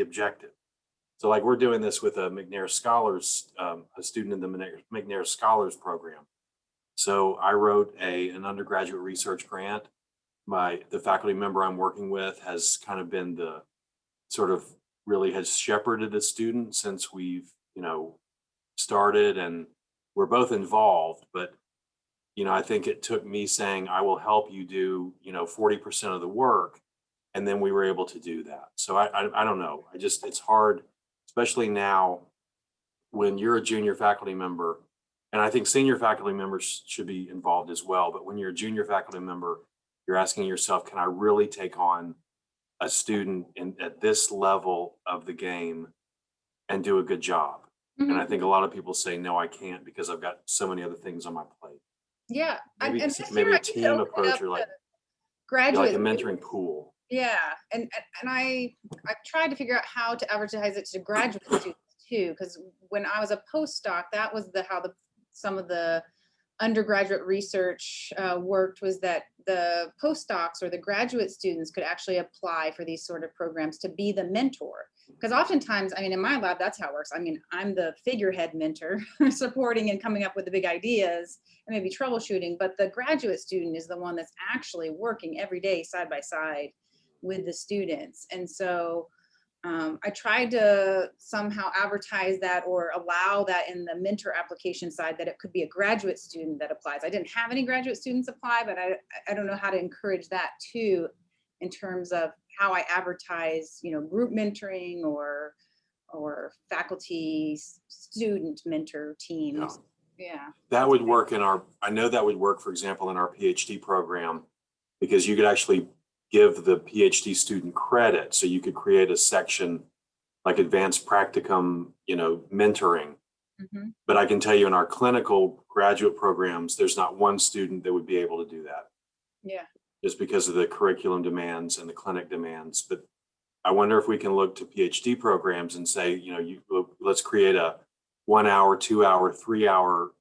objective. So like we're doing this with a McNair Scholars, a student in the McNair Scholars program. So I wrote an undergraduate research grant. The faculty member I'm working with has kind of been the sort of really has shepherded the student since we've, started, and we're both involved, but I think it took me saying, I will help you do, 40% of the work. And then we were able to do that. So I don't know. It's hard, especially now when you're a junior faculty member, and I think senior faculty members should be involved as well. But when you're a junior faculty member, you're asking yourself, can I really take on a student at this level of the game and do a good job? And I think a lot of people say, no, I can't because I've got so many other things on my plate. Yeah. Maybe, and this maybe year a I did team open approach up or like the graduate a mentoring pool. Yeah, and I tried to figure out how to advertise it to graduate students too, because when I was a postdoc, that was how some of the undergraduate research worked, was that the postdocs or the graduate students could actually apply for these sort of programs to be the mentor. Because oftentimes, in my lab, that's how it works. I'm the figurehead mentor supporting and coming up with the big ideas and maybe troubleshooting, but the graduate student is the one that's actually working every day side by side with the students. And so I tried to somehow advertise that or allow that in the mentor application side, that it could be a graduate student that applies. I didn't have any graduate students apply, but I don't know how to encourage that too, in terms of how I advertise, group mentoring or faculty student mentor teams. Yeah. That would work I know that would work, for example, in our PhD program, because you could actually give the PhD student credit. So you could create a section like advanced practicum, mentoring. Mm-hmm. But I can tell you in our clinical graduate programs, there's not one student that would be able to do that. Yeah. Just because of the curriculum demands and the clinic demands. But I wonder if we can look to PhD programs and say, let's create a 1 hour, 2 hour, 3 hour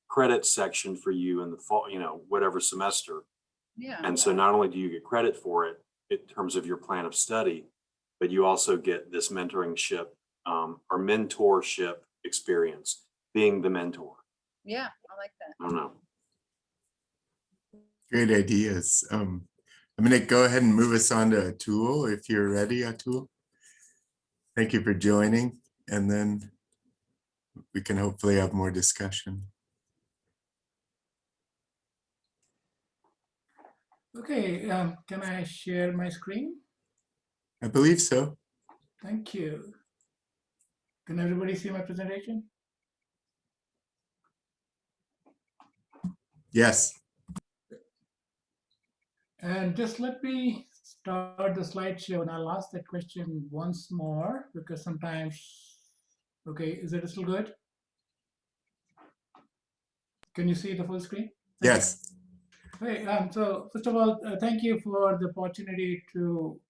credit section for you in the fall, whatever semester. Yeah. And so not only do you get credit for it in terms of your plan of study, but you also get this mentorship or mentorship experience, being the mentor. Yeah, I like that. I don't know. Great ideas. I'm going to go ahead and move us on to Atul, if you're ready, Atul. Thank you for joining, and then we can hopefully have more discussion. Okay, can I share my screen? I believe so. Thank you. Can everybody see my presentation? Yes. And just let me start the slideshow, and I'll ask that question once more, because sometimes, okay, is it still good? Can you see the full screen? Yes. Okay, so first of all, thank you for the opportunity to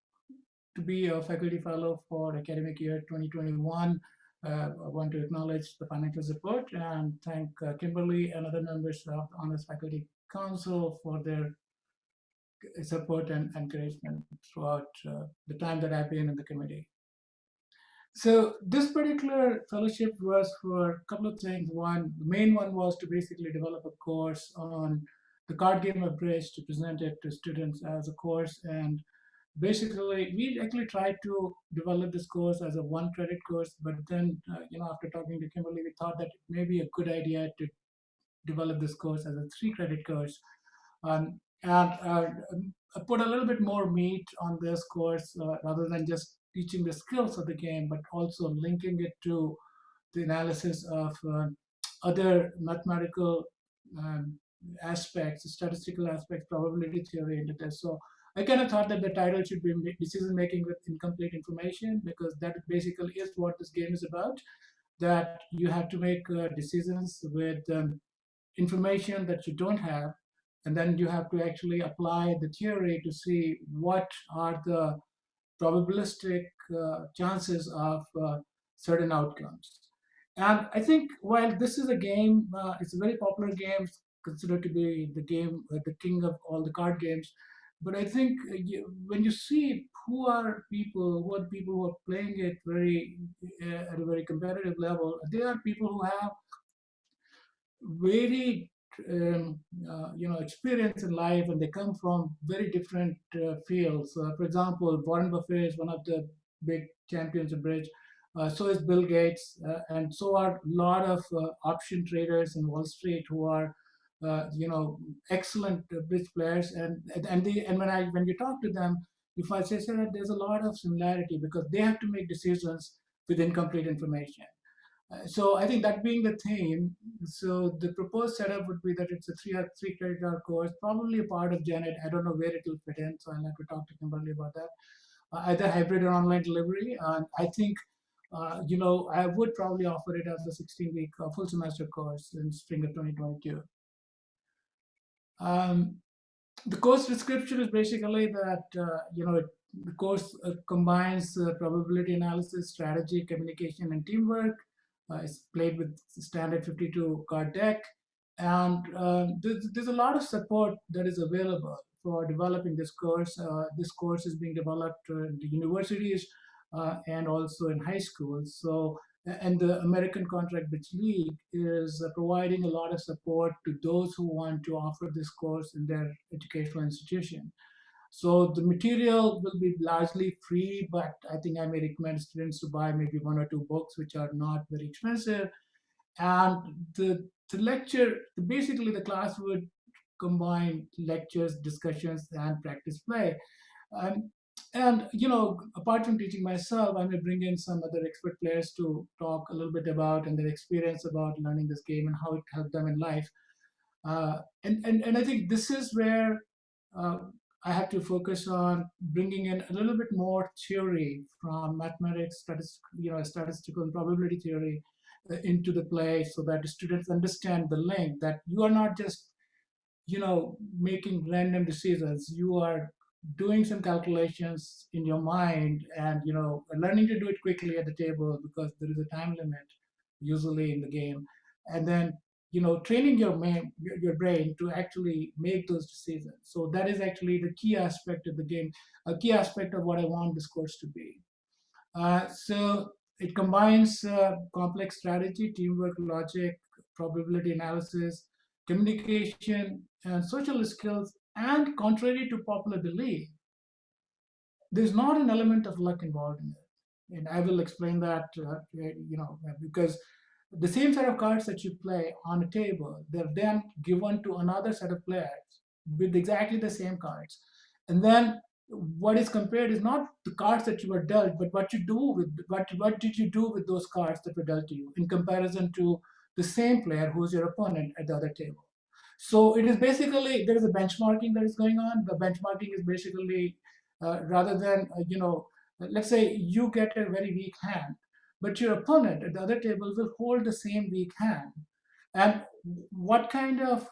be a faculty fellow for academic year 2021. I want to acknowledge the financial support and thank Kimberly and other members of the Honors Faculty Council for their support and encouragement throughout the time that I've been in the committee. So this particular fellowship was for a couple of things. One, the main one was to basically develop a course on the card game of bridge to present it to students as a course. And basically, we actually tried to develop this course as a 1 credit course, but then, after talking to Kimberly, we thought that it may be a good idea to develop this course as a 3 credit course. And put a little bit more meat on this course rather than just teaching the skills of the game, but also linking it to the analysis of other mathematical aspects, statistical aspects, probability theory into this. So I kind of thought that the title should be decision making with incomplete information, because that basically is what this game is about, that you have to make decisions with information that you don't have, and then you have to actually apply the theory to see what are the probabilistic chances of certain outcomes. And I think while this is a game, it's a very popular game, considered to be the game, the king of all the card games. But I think when you see who are the people who are playing it at a very competitive level, they are people who have very experience in life, and they come from very different fields. For example, Warren Buffett is one of the big champions of bridge. So is Bill Gates, and so are a lot of option traders in Wall Street who are, excellent bridge players. And when you talk to them, if I say that there's a lot of similarity, because they have to make decisions with incomplete information. So I think that being the theme, so the proposed setup would be that it's a 3 credit hour course, probably a part of Janet. I don't know where it will fit in, so I'll have to talk to Kimberly about that. Either hybrid or online delivery. And I think, I would probably offer it as a 16-week full semester course in spring of 2022. The course description is basically that, the course combines probability analysis, strategy, communication, and teamwork. It's played with standard 52 card deck. And there's a lot of support that is available for developing this course. This course is being developed in the universities and also in high schools. So, and the American Contract Bridge League is providing a lot of support to those who want to offer this course in their educational institution. So the material will be largely free, but I think I may recommend students to buy maybe 1 or 2 books, which are not very expensive. And the lecture, basically the class would combine lectures, discussions, and practice play. And apart from teaching myself, I may bring in some other expert players to talk a little bit about and their experience about learning this game and how it helped them in life. And I think this is where I have to focus on bringing in a little bit more theory from mathematics, statistical and probability theory into the play, so that the students understand the link, that you are not just making random decisions. You are doing some calculations in your mind, and learning to do it quickly at the table, because there is a time limit usually in the game. And then training your brain to actually make those decisions. So that is actually the key aspect of the game, a key aspect of what I want this course to be. So it combines complex strategy, teamwork, logic, probability analysis, communication, and social skills. And contrary to popular belief, there's not an element of luck involved in it. And I will explain that, because the same set of cards that you play on a table, they're then given to another set of players with exactly the same cards. And then what is compared is not the cards that you were dealt, but what you do with what did you do with those cards that were dealt to you in comparison to the same player who's your opponent at the other table. So it is basically, there is a benchmarking that is going on. The benchmarking is basically rather than let's say you get a very weak hand, but your opponent at the other table will hold the same weak hand. And what kind of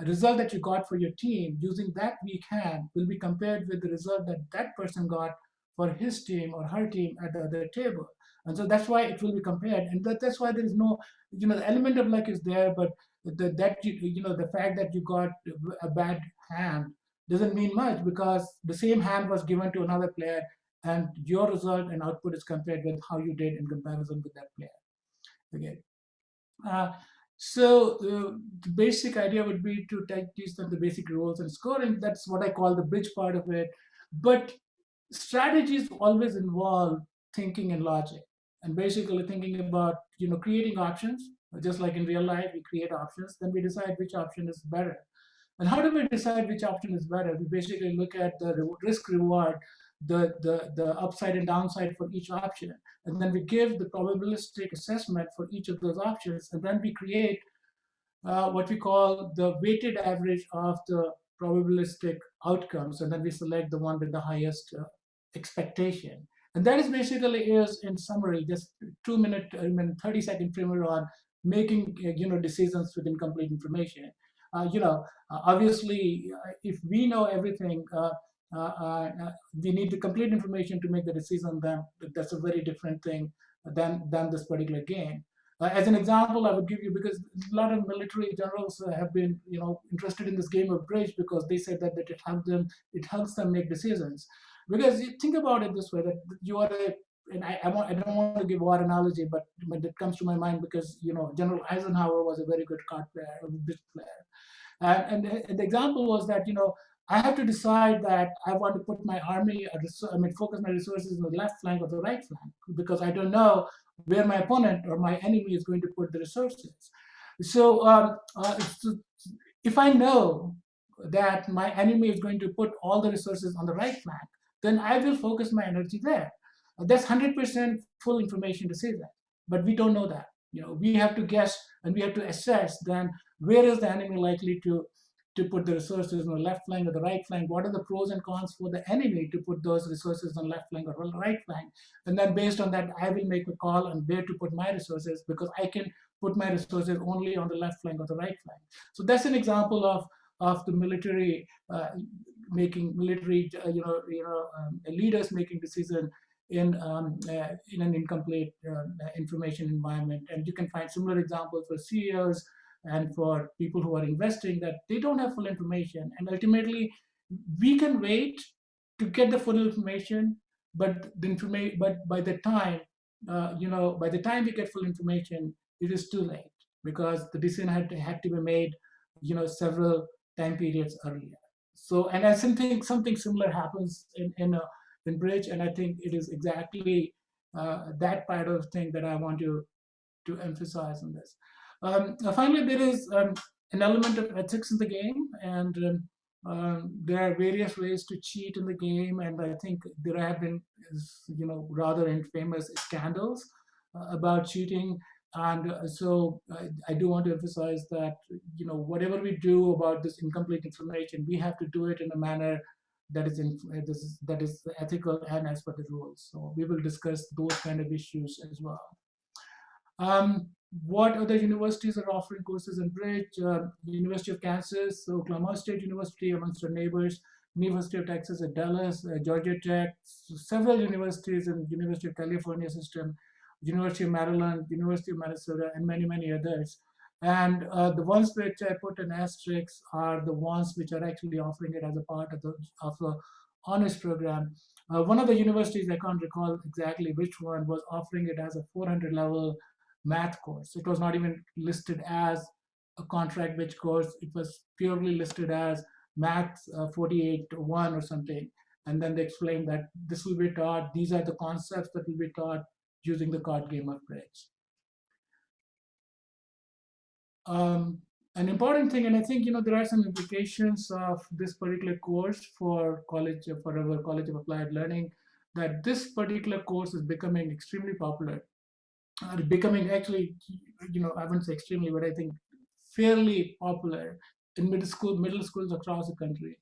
result that you got for your team using that weak hand will be compared with the result that that person got for his team or her team at the other table. And so that's why it will be compared, and that's why there is no, the element of luck is there, but the fact that you got a bad hand doesn't mean much, because the same hand was given to another player and your result and output is compared with how you did in comparison with that player. Okay. The basic idea would be to teach them the basic rules and scoring. That's what I call the bridge part of it. But strategies always involve thinking and logic, and basically thinking about creating options. Just like in real life, we create options, then we decide which option is better. And how do we decide which option is better? We basically look at the risk reward, the upside and downside for each option. And then we give the probabilistic assessment for each of those options. And then we create what we call the weighted average of the probabilistic outcomes. And then we select the one with the highest expectation. And that is basically is, in summary, just 2-minute, 30-second primer on making decisions with incomplete information. Obviously, if we know everything, we need the complete information to make the decision. Then that's a very different thing than this particular game. As an example, I would give you, because a lot of military generals have been interested in this game of bridge, because they said that it helps them make decisions. Because you think about it this way, that you are and I don't want to give war analogy, but it comes to my mind because General Eisenhower was a very good card player, a bridge player. And the example was that I have to decide that I want to put my army, focus my resources on the left flank or the right flank, because I don't know where my opponent or my enemy is going to put the resources. So if I know that my enemy is going to put all the resources on the right flank, then I will focus my energy there. That's 100% full information to say that, but we don't know that. We have to guess and we have to assess then where is the enemy likely to put the resources on the left flank or the right flank. What are the pros and cons for the enemy to put those resources on left flank or right flank? And then based on that, I will make a call on where to put my resources, because I can put my resources only on the left flank or the right flank. So that's an example of the military leaders making decisions in an incomplete information environment. And you can find similar examples for CEOs and for people who are investing, that they don't have full information. And ultimately, we can wait to get the full information, but by the time we get full information, it is too late, because the decision had to be made several time periods earlier. So, and I think something similar happens in bridge, and I think it is exactly that part of the thing that I want to emphasize on this. Finally, there is an element of ethics in the game, and there are various ways to cheat in the game, and I think there have been rather infamous scandals about cheating. And so I do want to emphasize that whatever we do about this incomplete information, we have to do it in a manner that is ethical and as per the rules. So we will discuss those kind of issues as well. What other universities are offering courses in bridge? University of Kansas, Oklahoma State University, amongst our neighbors, University of Texas at Dallas, Georgia Tech, several universities in University of California system, University of Maryland, University of Minnesota, and many, many others. And the ones which I put an asterisk are the ones which are actually offering it as a part of the honors program. One of the universities, I can't recall exactly which one, was offering it as a 400 level math course. It was not even listed as a contract which course. It was purely listed as math 48-1 or something. And then they explained that this will be taught, these are the concepts that will be taught using the card game of bridge. An important thing, and I think there are some implications of this particular course for our College of Applied Learning, that this particular course is becoming extremely popular. Becoming actually, I wouldn't say extremely, but I think fairly popular in middle schools across the country,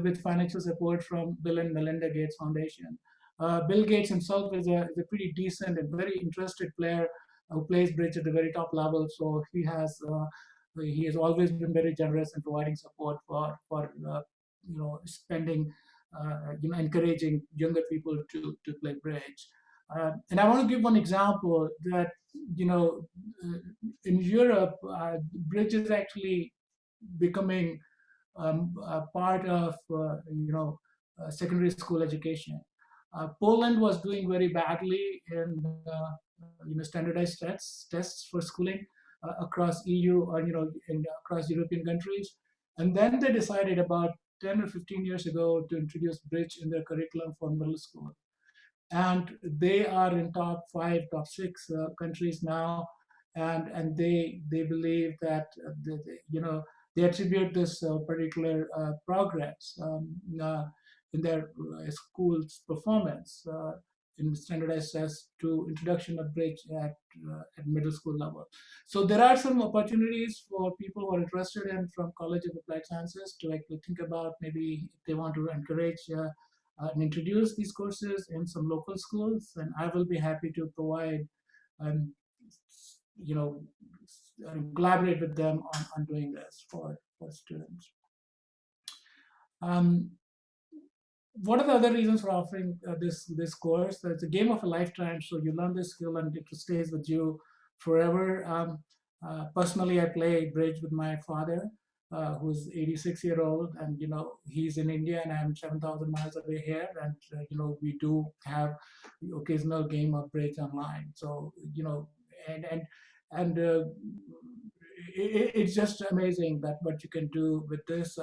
with financial support from Bill and Melinda Gates Foundation. Bill Gates himself is a pretty decent and very interested player who plays bridge at the very top level. So he has always been very generous in providing support for spending, encouraging younger people to play bridge. And I want to give one example that, in Europe, bridge is actually becoming a part of, secondary school education. Poland was doing very badly in standardized tests for schooling across EU or across European countries, and then they decided about 10 or 15 years ago to introduce Bridge in their curriculum for middle school, and they are in top 5, top 6 countries now, and they believe that they attribute this particular progress in their school's performance in standardized tests to introduction of Bridge at middle school level. So there are some opportunities for people who are interested in from College of Applied Sciences to actually think about maybe if they want to encourage and introduce these courses in some local schools, and I will be happy to provide collaborate with them on doing this for students. What are the other reasons for offering this course? It's a game of a lifetime, so you learn this skill and it stays with you forever. Personally, I play Bridge with my father, who's 86-year-old, and he's in India, and I'm 7,000 miles away here, and we do have the occasional game of Bridge online. So it's just amazing that what you can do with this.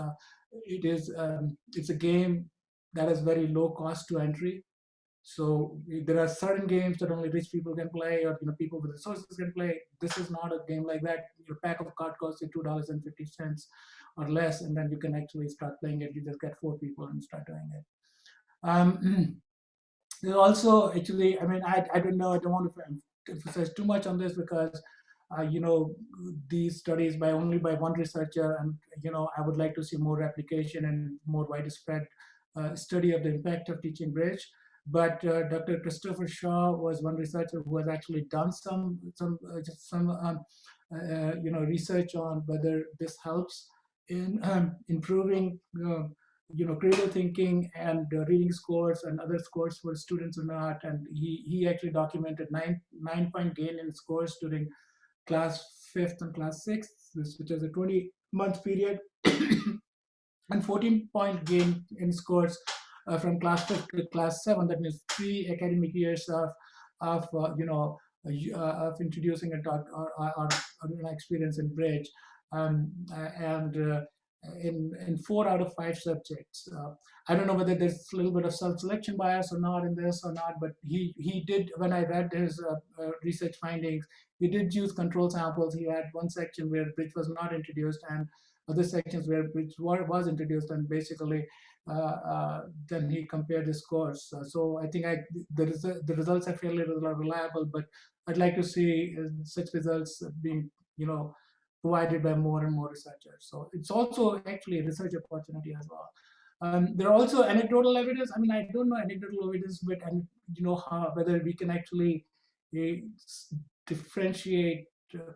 It's a game that is very low cost to entry. So there are certain games that only rich people can play, or people with resources can play. This is not a game like that. Your pack of cards costs you $2.50 or less, and then you can actually start playing it. You just get 4 people and start doing it. There's also actually, I don't know, I don't want to emphasize too much on this because these studies only by one researcher, and I would like to see more replication and more widespread study of the impact of teaching Bridge. But Dr. Christopher Shaw was one researcher who has actually done some research on whether this helps in improving critical thinking and reading scores and other scores for students or not. And he actually documented 9-point gain in scores during class 5th and class 6th, which is a 20-month period, and 14-point gain in scores from class 5th to class 7. That means 3 academic years of introducing a talk or experience in Bridge, and in 4 out of 5 subjects. I don't know whether there's a little bit of self-selection bias or not in this or not, but he did, when I read his research findings, he did use control samples. He had one section where Bridge was not introduced and other sections where Bridge was introduced, and basically then he compared the scores. So I think the results are fairly reliable, but I'd like to see such results being provided by more and more researchers. So it's also actually a research opportunity as well. There are also anecdotal evidence. I don't know anecdotal evidence, but whether we can actually differentiate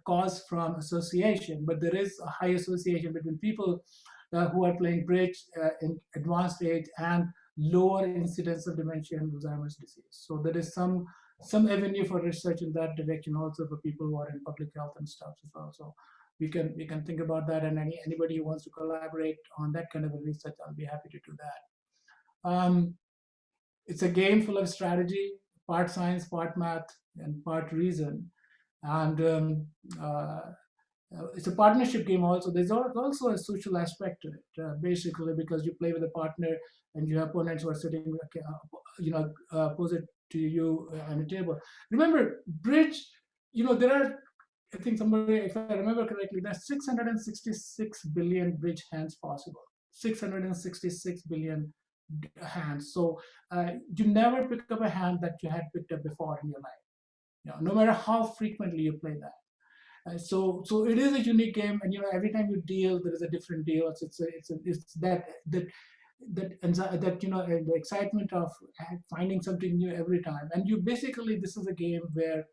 cause from association. But there is a high association between people who are playing Bridge in advanced age and lower incidence of dementia and Alzheimer's disease. So there is some avenue for research in that direction also for people who are in public health and stuff as well. So we can think about that, and anybody who wants to collaborate on that kind of a research, I'll be happy to do that. It's a game full of strategy, part science, part math, and part reason, and it's a partnership game also. There's also a social aspect to it, basically, because you play with a partner and you have opponents who are sitting, opposite to you on a table. Remember, Bridge, there are, I think somebody, if I remember correctly, there's 666 billion Bridge hands possible. 666 billion hands. So you never pick up a hand that you had picked up before in your life. No matter how frequently you play that. So it is a unique game, and every time you deal, there is a different deal. It's that the excitement of finding something new every time. And basically, this is a game where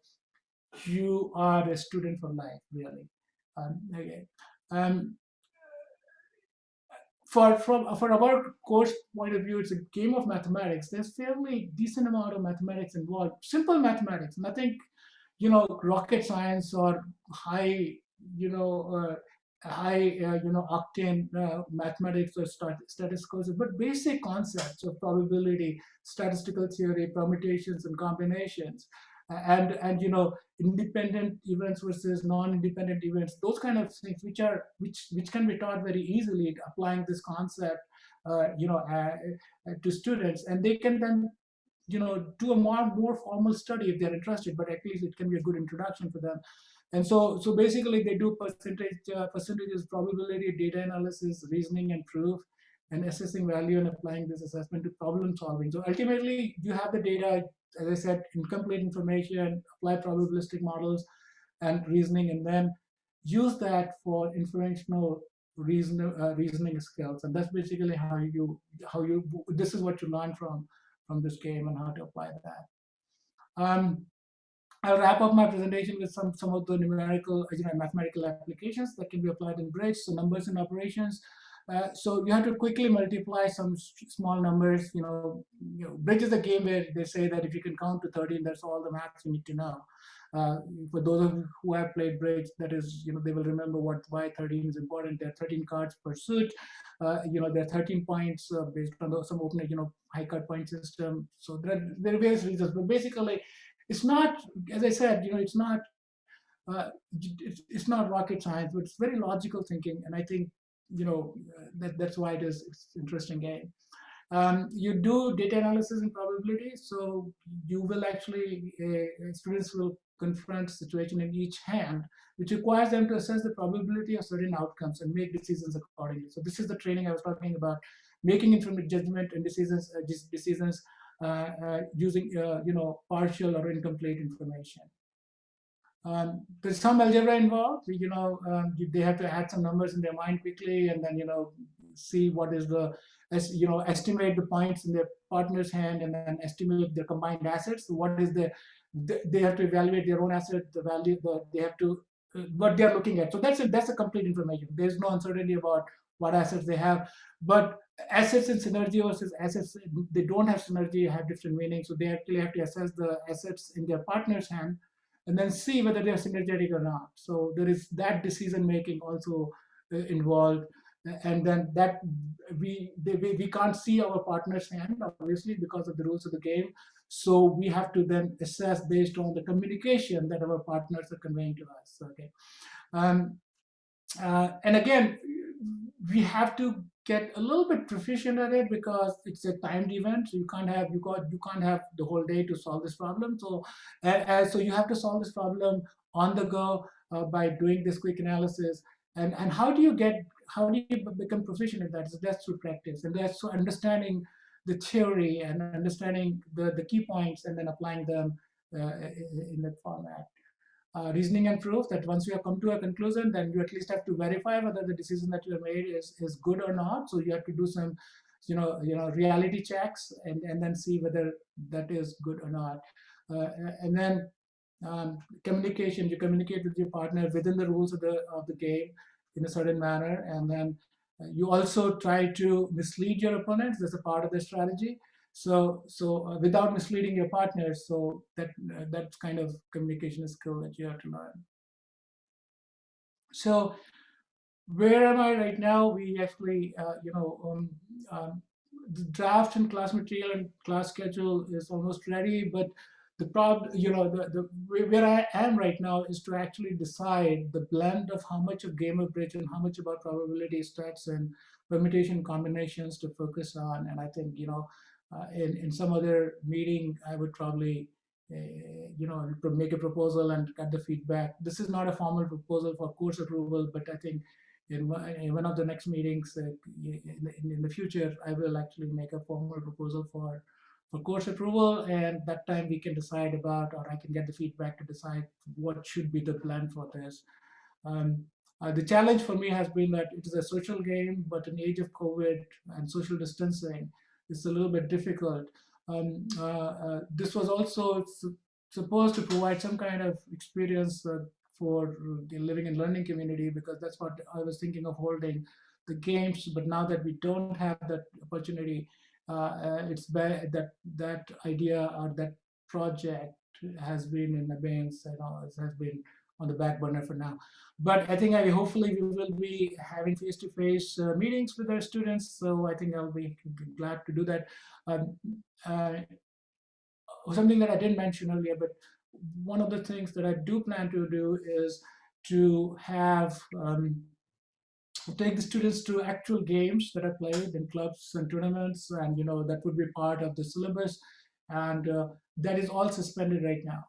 you are a student for life, really. For our course point of view, it's a game of mathematics. There's fairly decent amount of mathematics involved. Simple mathematics, nothing, rocket science or high, high, octane mathematics or statistical, but basic concepts of probability, statistical theory, permutations and combinations, and independent events versus non-independent events, those kind of things, which can be taught very easily, applying this concept, to students, and they can then do a more formal study if they're interested, but at least it can be a good introduction for them. And so basically they do percentages, probability, data analysis, reasoning and proof, and assessing value and applying this assessment to problem solving. So ultimately you have the data, as I said, incomplete information, apply probabilistic models and reasoning, and then use that for informational reasoning skills. And that's basically how you this is what you learn from this game and how to apply that. I'll wrap up my presentation with some of the numerical, mathematical applications that can be applied in bridge. So numbers and operations. So you have to quickly multiply some small numbers. Bridge is a game where they say that if you can count to 13, that's all the maths you need to know. For those of you who have played bridge, that is, they will remember why 13 is important. There are 13 cards per suit. There are 13 points based on some open, high card point system. So there are various reasons, but basically, it's not, as I said, it's not rocket science, but it's very logical thinking, and I think that's why it's an interesting game. You do data analysis and probability, so you will actually students will confront a situation in each hand, which requires them to assess the probability of certain outcomes and make decisions accordingly. So this is the training I was talking about, making informed judgment and decisions using partial or incomplete information. There's some algebra involved. They have to add some numbers in their mind quickly, and then see what is the estimate the points in their partner's hand, and then estimate their combined assets. So what is they have to evaluate their own asset, the value, they have to what they're looking at. So that's a complete information. There's no uncertainty about what assets they have, but assets in synergy versus assets they don't have synergy have different meanings. So they actually have to assess the assets in their partner's hand and then see whether they're synergetic or not. So there is that decision making also involved, and then that we can't see our partner's hand, obviously, because of the rules of the game. So we have to then assess based on the communication that our partners are conveying to us. Okay, and again, we have to get a little bit proficient at it because it's a timed event. So you can't have the whole day to solve this problem. So so you have to solve this problem on the go by doing this quick analysis. And how do you become proficient at that? So that's through practice, and that's through understanding the theory and understanding the key points and then applying them in that format. Reasoning and proof, that once you have come to a conclusion, then you at least have to verify whether the decision that you have made is good or not. So you have to do some reality checks and then see whether that is good or not. And then communication, you communicate with your partner within the rules of the game in a certain manner, and then you also try to mislead your opponents. That's a part of the strategy. So without misleading your partners, so that's kind of communication skill that you have to learn. So where am I right now? We actually, the draft and class material and class schedule is almost ready, but the problem, where I am right now is to actually decide the blend of how much of game of bridge and how much about probability stats and permutation combinations to focus on. And I think, in some other meeting, I would probably, make a proposal and get the feedback. This is not a formal proposal for course approval, but I think in one of the next meetings in the future, I will actually make a formal proposal for course approval, and that time we can decide about, or I can get the feedback to decide what should be the plan for this. The challenge for me has been that it is a social game, but in age of COVID and social distancing, it's a little bit difficult. This was also supposed to provide some kind of experience for the living and learning community, because that's what I was thinking of holding the games. But now that we don't have that opportunity, it's bad that idea or that project has been in abeyance. It has been on the back burner for now. But I think hopefully we will be having face-to-face meetings with our students. So I think I'll be glad to do that. Something that I didn't mention earlier, but one of the things that I do plan to do is to have take the students to actual games that are played in clubs and tournaments, and that would be part of the syllabus, and that is all suspended right now.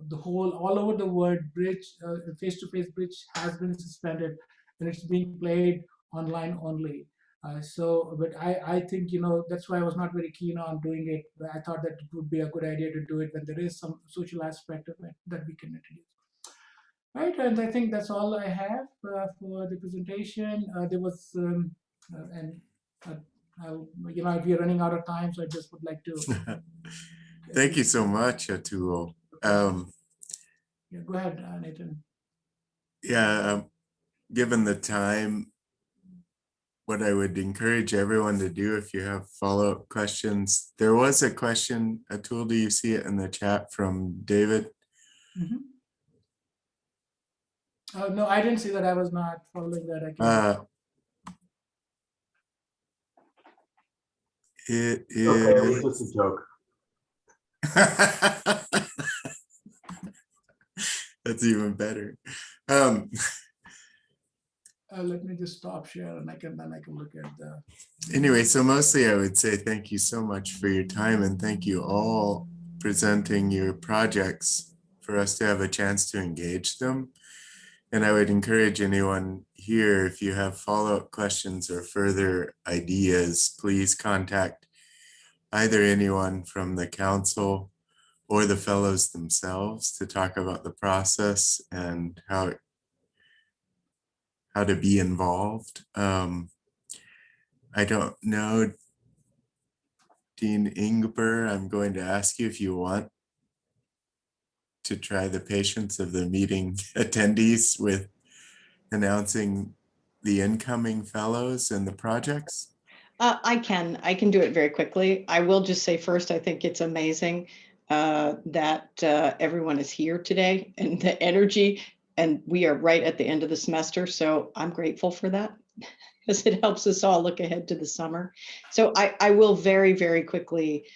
The whole all over the world bridge, face-to-face bridge has been suspended, and it's being played online only. But I think that's why I was not very keen on doing it. But I thought that it would be a good idea to do it when there is some social aspect of it that we can introduce. Right, and I think that's all I have for the presentation. There was, and we are running out of time, so I just would like to. Thank you so much, Atul. Yeah, go ahead, Nathan. Yeah, given the time, what I would encourage everyone to do if you have follow-up questions, there was a question, Atul, do you see it in the chat from David? Mm-hmm. No, I didn't see that. I was not following that. I can. It is. Okay, it was just a joke. That's even better. Let me just stop share, and then I can look at the. Anyway, so mostly I would say thank you so much for your time, and thank you all presenting your projects for us to have a chance to engage them. And I would encourage anyone here, if you have follow-up questions or further ideas, please contact either anyone from the council or the fellows themselves to talk about the process and how to be involved. I don't know, Dean Ingber, I'm going to ask you if you want to try the patience of the meeting attendees with announcing the incoming fellows and the projects. I can do it very quickly. I will just say first, I think it's amazing that everyone is here today and the energy, and we are right at the end of the semester. So I'm grateful for that because it helps us all look ahead to the summer. So I will very, very quickly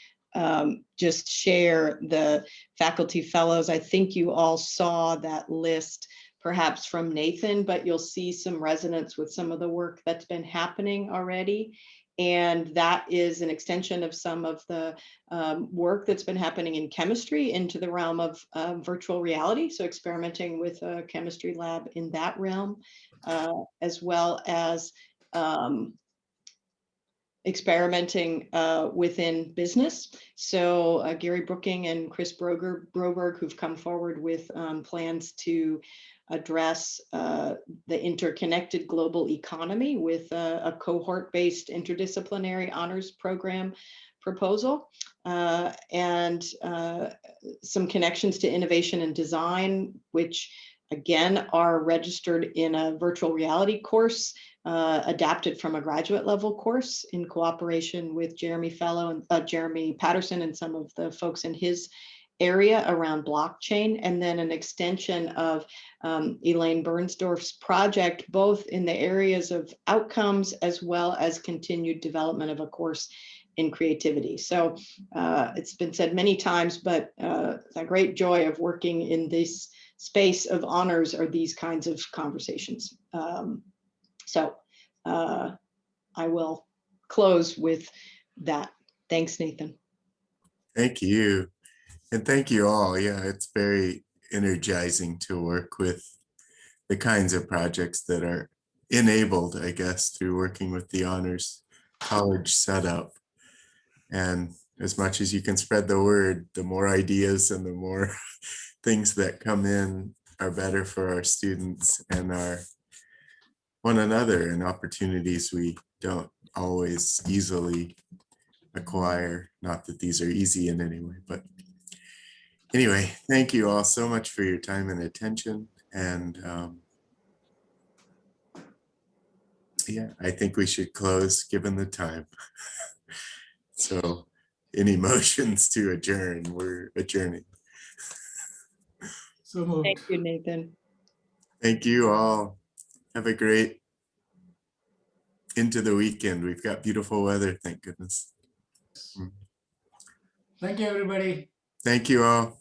just share the faculty fellows. I think you all saw that list perhaps from Nathan, but you'll see some resonance with some of the work that's been happening already. And that is an extension of some of the work that's been happening in chemistry into the realm of virtual reality. So experimenting with a chemistry lab in that realm, as well as experimenting within business. So Gary Brooking and Chris Broberg, who've come forward with plans to address the interconnected global economy with a cohort-based interdisciplinary honors program proposal, and some connections to innovation and design, which again are registered in a virtual reality course adapted from a graduate level course in cooperation with Jeremy Fellow and Jeremy Patterson and some of the folks in his area around blockchain, and then an extension of Elaine Bernsdorf's project, both in the areas of outcomes as well as continued development of a course in creativity. So it's been said many times, but the great joy of working in this space of honors are these kinds of conversations. So I will close with that. Thanks, Nathan. Thank you. And thank you all. Yeah, it's very energizing to work with the kinds of projects that are enabled, I guess, through working with the Honors College setup. And as much as you can spread the word, the more ideas and the more things that come in are better for our students and our one another, and opportunities we don't always easily acquire. Not that these are easy in any way, but anyway, thank you all so much for your time and attention. And yeah, I think we should close given the time. So any motions to adjourn? We're adjourning. So So moved. Thank you, Nathan. Thank you all. Have a great into the weekend. We've got beautiful weather, thank goodness. Thank you, everybody. Thank you all.